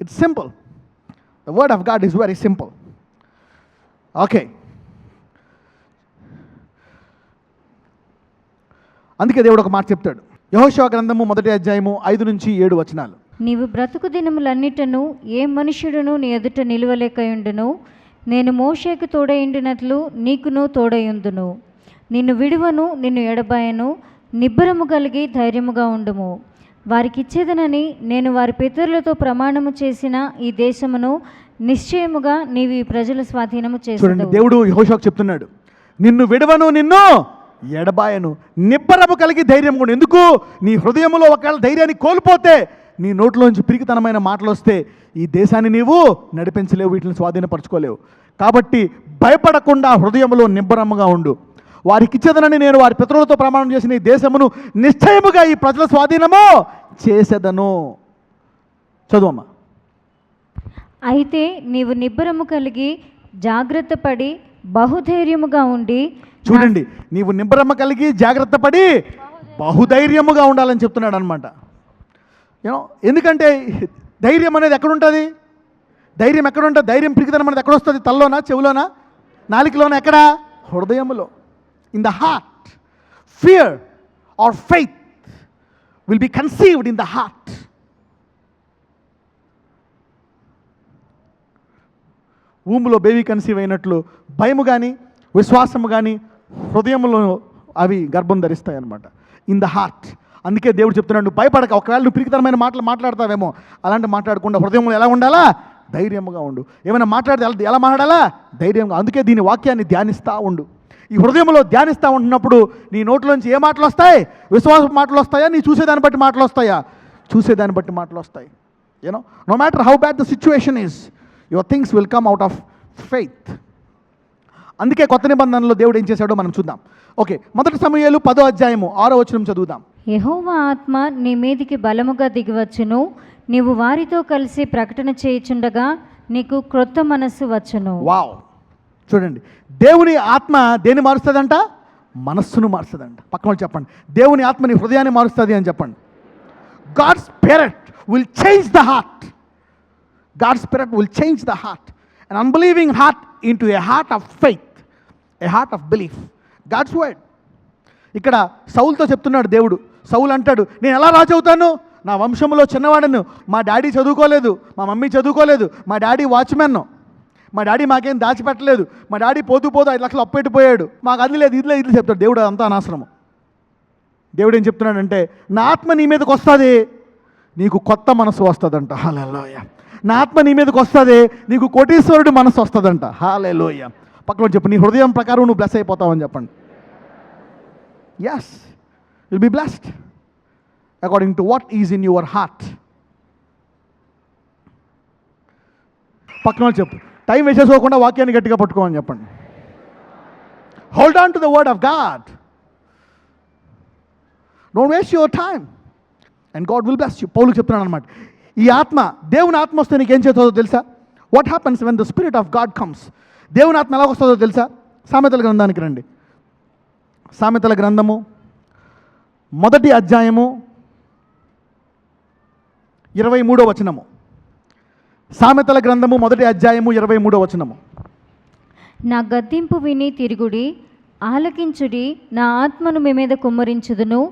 It's simple. The word of God is very simple. Okay, అందుకే దేవుడు ఒక మాట చెప్తాడు. యెహోషువ గ్రంథము 1వ అధ్యాయము 5 నుంచి 7 వచనాలు. నీవు బ్రతుకు దినములన్నిటను ఏ మనుష్యుడును నీ ఎదుట నిలువలేకయుండును. నేను మోషేకు తోడయుండినట్లు నీకును తోడయుందును. నిన్ను విడువను, నిన్ను ఎడబాయను. నిబ్బరము కలిగి ధైర్యముగా ఉండుము. వారికిచ్చేదనని నేను వారి పితరులతో ప్రమాణము చేసిన ఈ దేశమును నిశ్చయముగా నీవు ఈ ప్రజల స్వాధీనము చేస్తావు. దేవుడు యెహోషువకు చెప్తున్నాడు, నిన్ను విడవను, నిన్ను ఎడబాయను, నిబ్బరము కలిగి ధైర్యం కూడా. ఎందుకు? నీ హృదయంలో ఒకవేళ ధైర్యాన్ని కోల్పోతే, నీ నోట్లోంచి పిరికితనమైన మాటలు వస్తే ఈ దేశాన్ని నీవు నడిపించలేవు, వీటిని స్వాధీనపరచుకోలేవు. కాబట్టి భయపడకుండా హృదయంలో నిబ్బరముగా ఉండు. వారికి ఇచ్చేదనని నేను వారి పితరులతో ప్రమాణం చేసిన ఈ దేశమును నిశ్చయముగా ఈ ప్రజల స్వాధీనము చేసేదను. చదువమ్మా. అయితే నీవు నిబ్బరము కలిగి జాగ్రత్త పడి బహుధైర్యముగా ఉండి. చూడండి, నీవు నిబ్బరము కలిగి జాగ్రత్త పడి బహుధైర్యముగా ఉండాలని చెప్తున్నాడు అనమాట. ఎందుకంటే ధైర్యం అనేది ఎక్కడుంటుంది? ధైర్యం ఎక్కడుంటుంది? ధైర్యం పిరికితనం అనేది ఎక్కడొస్తుంది? తల్లోనా, చెవులోనా, నాలికలోనా? ఎక్కడ? హృదయములో. In the heart. Fear or faith will be conceived in the heart. ఊములో బేబీ కన్సీవ్ అయినట్లు భయము కానీ విశ్వాసము కానీ హృదయంలో అవి గర్భం ధరిస్తాయి అన్నమాట. In the heart. అందుకే దేవుడు చెప్తున్నాడు, నువ్వు భయపడక. ఒకవేళ నువ్వు పిరికితనమైన మాటలు మాట్లాడతావేమో, అలాంటి మాట్లాడకుండా హృదయంలో ఎలా ఉండాలా? ధైర్యంగా ఉండు. ఏమైనా మాట్లాడితే ఎలా మాట్లాడాలా? ధైర్యంగా. అందుకే దీని వాక్యాన్ని ధ్యానిస్తూ ఉండు. ఈ హృదయంలో ధ్యానిస్తూ ఉంటున్నప్పుడు నీ నోట్లోంచి ఏ మాటలు వస్తాయి? విశ్వాస మాటలు వస్తాయా? నీ చూసేదాన్ని బట్టి మాటలు వస్తాయా? చూసేదాన్ని బట్టి మాటలు వస్తాయి. No matter how bad the situation is, your things will come out of faith. అందుకే కొత్త నిబంధనలో దేవుడు ఏం చేశాడో మనం చూద్దాం. ఓకే, 1 సమూయేలు 10వ అధ్యాయము 6వ వచనం చదువుదాం. యెహోవా ఆత్మ నీ మీదికి బలముగా దిగివచ్చును, నీవు వారితో కలిసి ప్రకటన చేయుచుండగా నీకు క్రొత్త మనస్సు వచ్చును. వావ్, చూడండి, దేవుని ఆత్మ దేన్ని మారుస్తుందంట? మనస్సును మారుస్తుందంట. పక్కన వాళ్ళు చెప్పండి, దేవుని ఆత్మ నీ హృదయాన్ని మారుస్తుంది అని చెప్పండి. God spirit will change the heart. God spirit will change the heart. an unbelieving heart into a heart of faith, a heart of belief. God's word. ఇక్కడ సౌలుతో చెప్తున్నాడు దేవుడు. సౌలు అంటాడు, నేను ఎలా రాజు అవుతాను? నా వంశంలో చిన్నవాడను, మా డాడీ చదువుకోలేదు, మా మమ్మీ చదువుకోలేదు, మా డాడీ వాచ్మెన్, మా డాడీ మాకేం దాచిపెట్టలేదు, మా డాడీ పోతూ 5 లక్షలు అప్పెట్టిపోయాడు, మాకు అది లేదు ఇది లేదు చెప్తాడు. దేవుడు అంతా అనవసరము. దేవుడు ఏం చెప్తున్నాడంటే, నా ఆత్మ నీ మీదకి వస్తుంది, నీకు కొత్త మనసు వస్తుందంట. హల్లెలూయా. నా ఆత్మ నీ మీదకి వస్తుంది, నీకు కోటీశ్వరుడి మనసు వస్తుందంట. హల్లెలూయా. పక్కన చెప్పు, నీ హృదయం ప్రకారం నువ్వు బ్లెస్ అయిపోతావని చెప్పండి. Yes, will be blessed according to what is in your heart. పక్కన చెప్పు, టైం వేసేసుకోకుండా వాక్యాన్ని గట్టిగా పట్టుకోమని చెప్పండి. Hold on to the word of God. Don't waste your time and God will bless you. పౌలు చెప్తున్నాను అనమాట. ఈ ఆత్మ, దేవుని ఆత్మ వస్తే నీకేం చేస్తుందో తెలుసా? What happens when the spirit of God comes? దేవుని ఆత్మ ఎలా వస్తుందో తెలుసా? సామెతల గ్రంథానికి రండి. సామెతల గ్రంథము 1వ అధ్యాయము 23వ వచనము. సామెతల గ్రంథము 1వ అధ్యాయము 23వ వచనము. నా గద్దింపు విని తిరుగుడి, ఆలకించుడి, నా ఆత్మను మీ మీద కుమ్మరించుదును,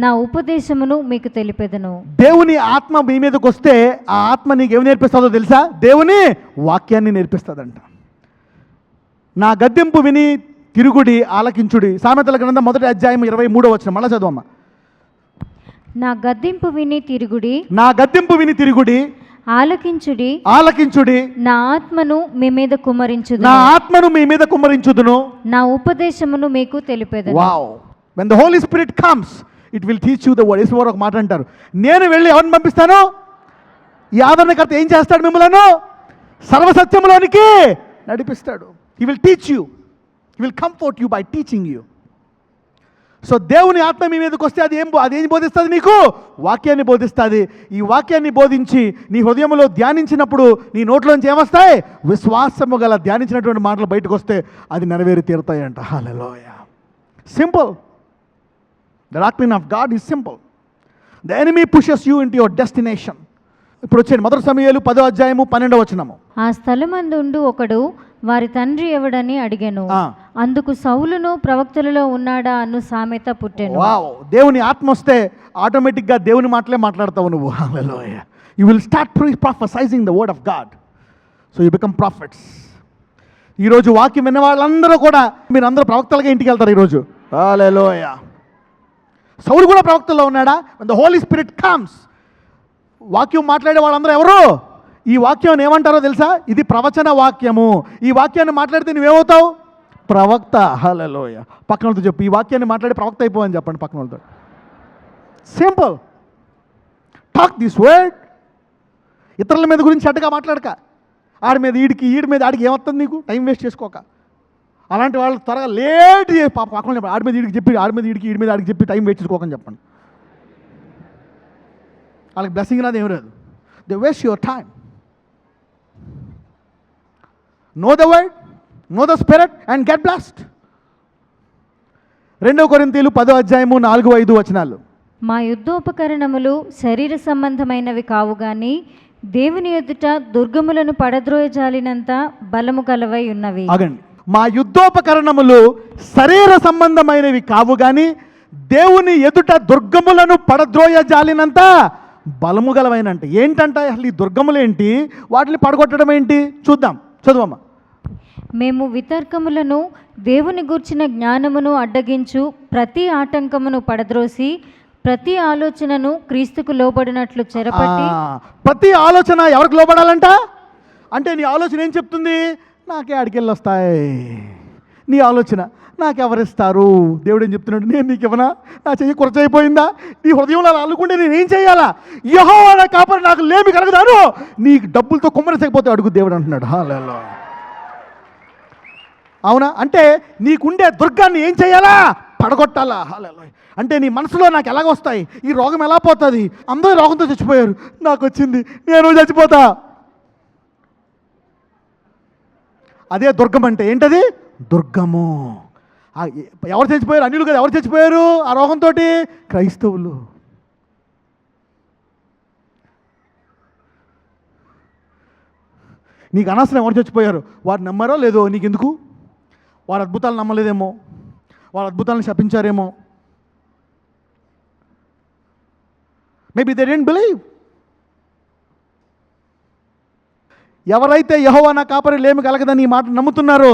నా ఉపదేశమును మీకు తెలిపెదను. దేవుని ఆత్మ మీ మీదకి వస్తే ఆ ఆత్మ నీకు ఏమి నేర్పిస్తుందో తెలుసా? దేవుని వాక్యాన్ని నేర్పిస్తుందంట. నా గద్దింపు విని తిరుగుడి, ఆలకించుడి. సామెతల గ్రంథం 1వ అధ్యాయం 23వ వచనం. మళ్ళా చదవమ్మా. నా గద్దింపు విని తిరుగుడి, నా గద్దింపు విని తిరుగుడి, ఆలకించుడి, ఆలకించుడి, నా ఆత్మను మీ మీద కుమ్మరించుదును, నా ఆత్మను మీ మీద కుమ్మరించుదును, నా ఉపదేశమును మీకు తెలిపెదను. Wow, when the Holy Spirit comes, it will teach you the word. యేసువారు ఒక మాట అంటారు, నేను వెళ్ళి ఎవరిని పంపిస్తాను? ఈ ఆదరణకర్త ఏం చేస్తాడు? మిమ్మలను సర్వసత్యములోనికి నడిపిస్తాడు. He will teach you. He will comfort you by teaching you. So దేవుని ఆత్మ మీ మీదకి వస్తే అదేం బోధిస్తుంది? నీకు వాక్యాన్ని బోధిస్తుంది. ఈ వాక్యాన్ని బోధించి నీ హృదయంలో ధ్యానించినప్పుడు నీ నోట్లోంచి ఏమొస్తాయి? విశ్వాసము గల ధ్యానించినటువంటి మాటలు బయటకు వస్తే అది నెరవేరి తీరుతాయంట. హల్లెలూయా. Simple. The doctrine of God is simple. The enemy pushes you into your destination. ఇప్పుడు వచ్చేది 1 సమూయేలు 10వ అధ్యాయము 12వ వచనము. ఆ స్థలమందు ఒకడు వారి తండ్రి ఎవడని అడిగెను. అందుకు సౌలును ప్రవక్తలలో ఉన్నాడా అను సామెత పుట్టెను. వావ్, దేవుని ఆత్మ వస్తే ఆటోమేటిక్గా దేవుని మాటలే మాట్లాడతావు నువ్వు. హల్లెలూయా. You will start prophesying the word of God. So you become prophets. ఈరోజు వాక్యం విన్న వాళ్ళందరూ కూడా మీరందరూ ప్రవక్తలుగా ఇంటికి వెళ్తారు ఈరోజు. హల్లెలూయా. సౌలు కూడా ప్రవక్తల్లో ఉన్నాడా? When the Holy Spirit comes, వాక్యం మాట్లాడే వాళ్ళందరూ ఎవరు? ఈ వాక్యం ఏమంటారో తెలుసా? ఇది ప్రవచన వాక్యము. ఈ వాక్యాన్ని మాట్లాడితే నువ్వేమవుతావు? ప్రవక్త. హల్లెలూయా. పక్కన వాళ్ళతో చెప్పు, ఈ వాక్యాన్ని మాట్లాడి ప్రవక్త అయిపోవని చెప్పండి పక్కన వాళ్ళతో. సింపుల్. Talk this word. ఇతరుల మీద గురించి చెడ్డగా మాట్లాడక. ఆడి మీద ఈడి మీద ఆడికి ఏమవుతుంది? నీకు టైం వేస్ట్ చేసుకోక. అలాంటి వాళ్ళు త్వరగా లేట్ చేసి పక్కన ఆడి మీద ఈడికి చెప్పి, ఆడి మీద ఈడి మీద ఆడికి చెప్పి టైం వేస్ట్ చేసుకోకని చెప్పండి. వాళ్ళకి బ్లెస్సింగ్ రాదు, ఏం రాదు. They waste your time. Know the word, know the spirit and get blessed. 2 కొరింథీయులు 10వ అధ్యాయము 4-5 వచనాలు. మా యుద్ధోపకరణములు శరీర సంబంధమైనవి కావు గాని దేవుని ఎదుట దుర్గములను పడద్రోయజాలినంత బలము గలవై ఉన్నవి. ఆగండి. మా యుద్ధోపకరణములు శరీర సంబంధమైనవి కావు గాని దేవుని ఎదుట దుర్గములను పడద్రోయజాలినంత బలము గలవైనంట. ఏంటంట అసలు ఈ దుర్గములు ఏంటి? వాటిని పడగొట్టడం ఏంటి? చూద్దాం, చదువమ్మా. మేము వితర్కములను దేవుని గూర్చిన జ్ఞానమును అడ్డగించు ప్రతి ఆటంకమును పడద్రోసి ప్రతి ఆలోచనను క్రీస్తుకు లోబడినట్లు చెరపట్టి. ప్రతి ఆలోచన ఎవరికి లోబడాలంట? అంటే నీ ఆలోచన ఏం చెప్తుంది? నాకే ఆడికెళ్ళి వస్తాయి. నీ ఆలోచన నాకెవరిస్తారు? దేవుడు ఏం చెప్తున్నాడు? నేను నీకు ఇవ్వనా? నా చెయ్యి కురచైపోయిందా? నీ హృదయంలో అలా అల్లుకుంటే నేనేం చేయాలా? యెహోవా కాపరి నాకు లేమి కలగదాను. నీకు డబ్బులతో కుమ్మరిసకపోతే అడుగు దేవుడు అంటున్నాడు. హల్లెలూయా. అవునా? అంటే నీకుండే దుర్గాన్ని ఏం చేయాలా? పడగొట్టాలా. హల్లెలూయా. అంటే నీ మనసులో నాకు ఎలాగ వస్తాయి, ఈ రోగం ఎలా పోతుంది, అందరూ రోగంతో చచ్చిపోయారు, నాకు వచ్చింది, నేను చచ్చిపోతా. అదే దుర్గం అంటే. ఏంటది? దుర్గము. ఎవరు చచ్చిపోయారు? అన్యులు కదా. ఎవరు చచ్చిపోయారు ఆ రోగంతో? క్రైస్తవులు. నీకు అనవసరం ఎవరు చచ్చిపోయారు. వారు నమ్మారో లేదో నీకెందుకు? వారు అద్భుతాలు నమ్మలేదేమో, వారు అద్భుతాలను శపించారేమో. Maybe they don't believe. ఎవరైతే యెహోవా నా కాపరి లేమి కలగదని ఈ మాట నమ్ముతున్నారో,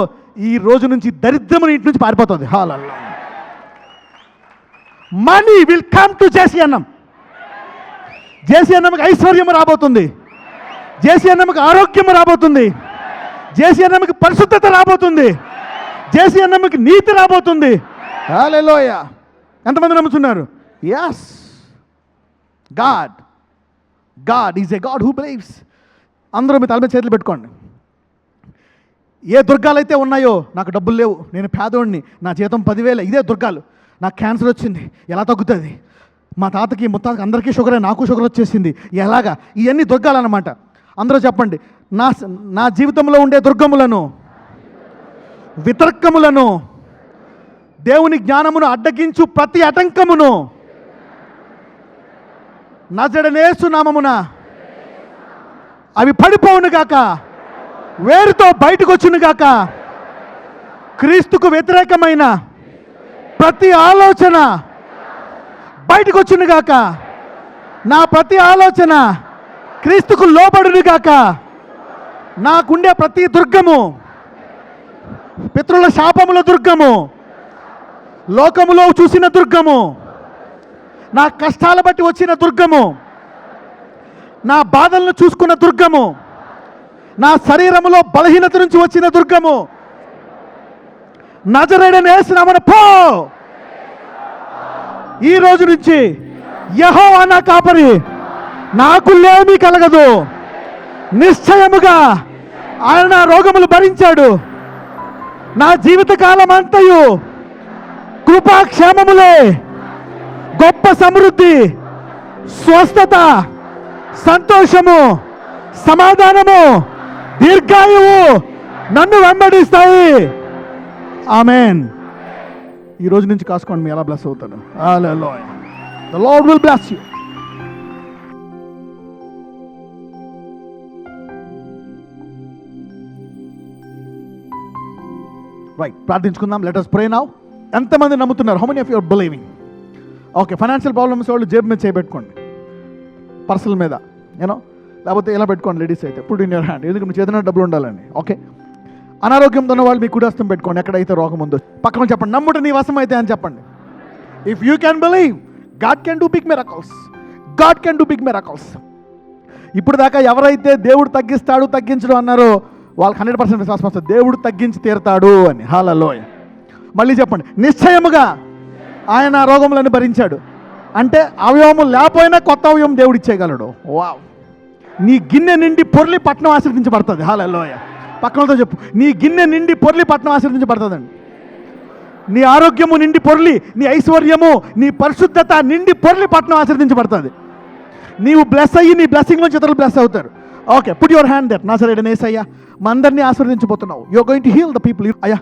ఈ రోజు నుంచి దరిద్రము ఇంటి నుంచి పారిపోతుంది. హల్లెలూయా. Money will come to JC అన్నం. జేసీ అన్నంకి ఐశ్వర్యం రాబోతుంది. జేసీ అన్నంకి ఆరోగ్యం రాబోతుంది. జేసీ అన్నంకి పరిశుద్ధత రాబోతుంది. జేసీ అన్నంకి నీతి రాబోతుంది. హల్లెలూయా. ఎంతమంది నమ్ముతున్నారు? yes, God is a God who believes. అందరూ మీ తల మీద చేతులు పెట్టుకోండి. ఏ దుర్గాలైతే ఉన్నాయో, నాకు డబ్బులు లేవు, నేను పేదోడిని, నా జీతం 10,000, ఇదే దుర్గాలు. నాకు క్యాన్సర్ వచ్చింది, ఎలా తగ్గుతుంది? మా తాతకి ముత్తాతకి అందరికీ షుగరే, నాకు షుగర్ వచ్చేసింది, ఎలాగా? ఇవన్నీ దుర్గాలు అన్నమాట. అందరూ చెప్పండి, నా జీవితంలో ఉండే దుర్గములను, వితర్కములను, దేవుని జ్ఞానమును అడ్డగించు ప్రతి ఆటంకమును నజరేయుడనేసు నామమున అవి పడిపోవును గాక, వేరుతో బయటకు వచ్చును గాక. క్రీస్తుకు వ్యతిరేకమైన ప్రతి ఆలోచన బయటకు వచ్చును గాక. నా ప్రతి ఆలోచన క్రీస్తుకు లోబడును గాక. నాకుండే ప్రతి దుర్గము, పితరుల శాపముల దుర్గము, లోకములో చూసిన దుర్గము, నా కష్టాల బట్టి వచ్చిన దుర్గము, నా బాధలను చూసుకున్న దుర్గము, నా శరీరములో బలహీనత నుంచి వచ్చిన దుర్గము, నజరేయుడనేసు నామమున పో. ఈ రోజు నుంచి యెహోవా నా కాపరి, నాకు లేమి కలగదు. నిశ్చయముగా ఆయన నా రోగములు భరించాడు. నా జీవితకాలం అంతయు కృపాక్షేమములే, గొప్ప సమృద్ధి, స్వస్థత, సంతోషము, సమాధానము, దీర్ఘాయువు నన్ను వెంబడిస్తాయి. ఆమేన్. ఈ రోజు నుంచి కాసుకోండి, మీ ఎలా బ్లెస్ అవుతాడు. హల్లెలూయా. The Lord will bless you. Right, ప్రార్థించుకుందాం. Let us pray now. ఎంతమంది నమ్ముతున్నారు? How many of you are believing? Okay, financial problems వాళ్ళు జేబు మీద చేయబెట్టుకోండి, పర్సల్ మీద, యూనో, లేకపోతే ఇలా పెట్టుకోండి. లేడీస్ అయితే పుట్ ఇన్ యువర్ హ్యాండ్, ఎందుకంటే మీ చేతిలో డబ్బులు ఉండాలండి. ఓకే, అనారోగ్యంతో ఉన్న వాళ్ళు మీ కుడిహస్తం పెట్టుకోండి, ఎక్కడైతే రోగం ఉందో. పక్కన చెప్పండి, నమ్ముట నీ వశం అయితే అని చెప్పండి. If you can believe, God can do big miracles. God can do big miracles. ఇప్పుడు దాకా ఎవరైతే దేవుడు తగ్గిస్తాడు, తగ్గించడు అన్నారో వాళ్ళకి 100% విశ్వాసం వస్తుంది, దేవుడు తగ్గించి తీరుతాడు అని. హల్లెలూయా. మళ్ళీ చెప్పండి, నిశ్చయముగా ఆయన రోగములను భరించాడు. అంటే అవయవము లేకపోయినా కొత్త అవయవం దేవుడు ఇచ్చేయగలడు. వావ్. నీ గిన్నె నిండి పొర్లి పట్టణం ఆశీర్వదించబడుతుంది. హల్లెలూయా. పక్కనతో చెప్పు, నీ గిన్నె నిండి పొర్లి పట్టణం ఆశీర్వదించబడుతుందండి. నీ ఆరోగ్యము నిండి పొర్లి, నీ ఐశ్వర్యము, నీ పరిశుద్ధత నిండి పొర్లి పట్టణం ఆశీర్వదించబడుతుంది. నీవు బ్లెస్ అయ్యి నీ బ్లెస్సింగ్ నుంచి ఇతరులు బ్లెస్ అవుతారు. Okay, put your hand that. నజరేయుడనేసయ్యా, మా అందరినీ ఆశీర్వదించబోతున్నావు. You are going to heal the people. అయ్యా,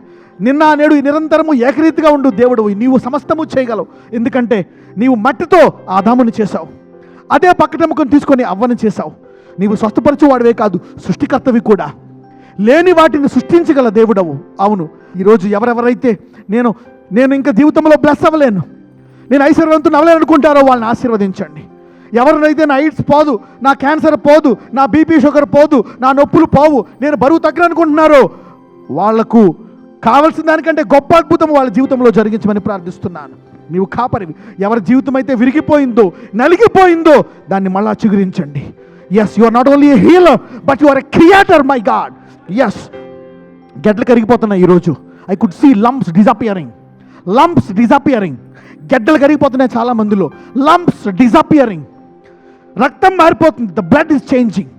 నిన్న నేడు నిరంతరము ఏకరీతిగా ఉండు దేవుడు. నీవు సమస్తము చేయగలవు, ఎందుకంటే నీవు మట్టితో ఆదాముని చేశావు, అదే పక్కటముకను తీసుకొని అవ్వని చేశావు. నీవు స్వస్థపరచు వాడివే కాదు, సృష్టికర్తవి కూడా. లేని వాటిని సృష్టించగల దేవుడవు. అవును, ఈరోజు ఎవరెవరైతే నేను ఇంకా జీవితంలో బ్లెస్ అవ్వలేను, నేను ఐశ్వర్యవంతుని అవ్వలేను అనుకుంటారో వాళ్ళని ఆశీర్వదించండి. ఎవరినైతే నా ఎయిడ్స్ పోదు, నా క్యాన్సర్ పోదు, నా బీపీ షుగర్ పోదు, నా నొప్పులు పోవు, నేను బరువు తగ్గననుకుంటున్నారో వాళ్లకు కావలసిన దానికంటే గొప్ప అద్భుతం వాళ్ళ జీవితంలో జరిగించమని ప్రార్థిస్తున్నాను. నీవు కాపరివి. ఎవరి జీవితం అయితే విరిగిపోయిందో, నలిగిపోయిందో దాన్ని మళ్ళా చిగురించండి. Yes, you are not only a healer, but you are a creator, my God. Yes, గెడ్లు కరిగిపోతున్నాయి ఈరోజు. I could see lumps disappearing. గెడ్డలు కరిగిపోతున్నాయి చాలా మందిలో. Lumps disappearing. రక్తం మారిపోతుంది. The blood is changing.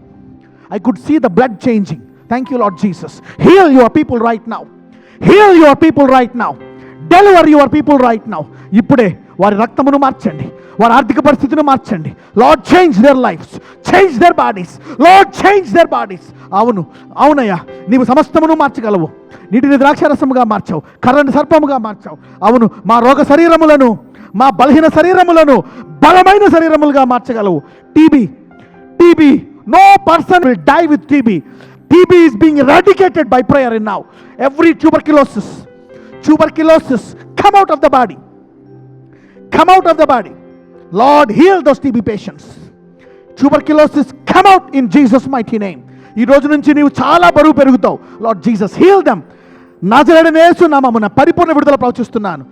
I could see the blood changing. Thank you Lord Jesus. Heal your people right now. Heal your people right now, deliver your people right now. ఇప్పుడే వారి రక్తమును మార్చండి, వారి ఆర్థిక పరిస్థితిని మార్చండి. Lord change their lifes, change their bodies, lord change their bodies. అవునయ్యా, నీవు సమస్తమును మార్చగలవు. నీటిని ద్రాక్షరసముగా మార్చావు, కర్రని సర్పముగా మార్చావు. అవును, మా రోగ శరీరములను, మా బలహీన శరీరములను బలమైన శరీరములుగా మార్చగలవు. TB, no person will die with TB. TB is being eradicated by prayer and now. Every tuberculosis, come out of the body. Come out of the body. Lord, heal those TB patients. Tuberculosis, come out in Jesus' mighty name. ఈ రోజు నుంచి నీవు చాలా బరువు పెరుగుతావు. Lord Jesus, heal them. నజరేయుడైన యేసు నామమున పరిపూర్ణ విడుదల ప్రవచిస్తున్నాను.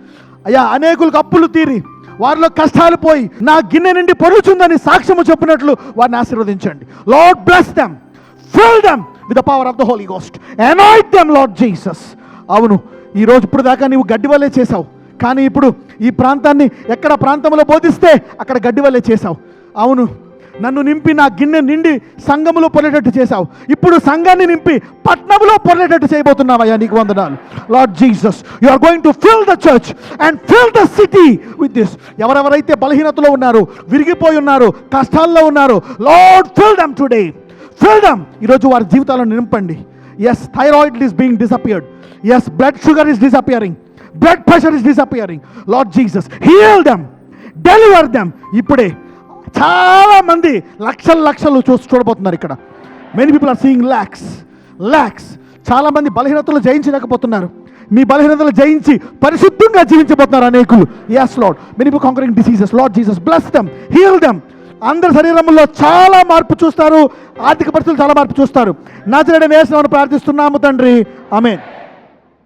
అయ్యా, అనేకులకు అప్పులు తీరి వారిలో కష్టాలు పోయి నా గిన్నె నుండి పొరుచుందని సాక్ష్యము చెప్పినట్లు వారిని ఆశీర్వదించండి. Lord bless them, fill them with the power of the Holy Ghost, anoint them Lord Jesus. అవును, ఈ రోజు ఇప్పుడు దాకా నీవు గడ్డి వల్లే చేశావు, కానీ ఇప్పుడు ఈ ప్రాంతాన్ని ఎక్కడ ప్రాంతంలో బోధిస్తే అక్కడ గడ్డి వల్లే చేశావు. అవును, నన్ను నింపి నా గిన్నె నిండి సంఘములో పొర్లేటట్టు చేశావు. ఇప్పుడు సంఘాన్ని నింపి పట్నంలో పొర్లేటట్టు చేయబోతున్నావయ్యా, నీకు వందనాలు. Lord Jesus, you are going to fill the church and fill the city with this. ఎవరెవరైతే బలహీనతలో ఉన్నారు, విరిగిపోయి ఉన్నారు, కష్టాల్లో ఉన్నారు, Lord fill them today, fill them. ఈరోజు వారి జీవితాలను నింపండి. Yes, thyroid is being disappeared. Yes, blood sugar is disappearing, blood pressure is disappearing. Lord Jesus, heal them, deliver them. ఇప్పుడే చాలా మంది లక్షలు చూడబోతున్నారు ఇక్కడ. Many people are seeing lakhs. చాలా మంది బలహీనతలు జయించలేకపోతున్నారు. మీ బలహీనతలు జయించి పరిశుద్ధంగా జీవించబోతున్నారు అనేకులు. yes Lord, many people conquering diseases. Lord Jesus, bless them, heal them. అందరి శరీరంలో చాలా మార్పు చూస్తారు, ఆర్థిక పరిస్థితులు చాలా మార్పు చూస్తారు. నజరేయుడైన యేసు నామమున ప్రార్థిస్తున్నాము తండ్రి, ఆమేన్.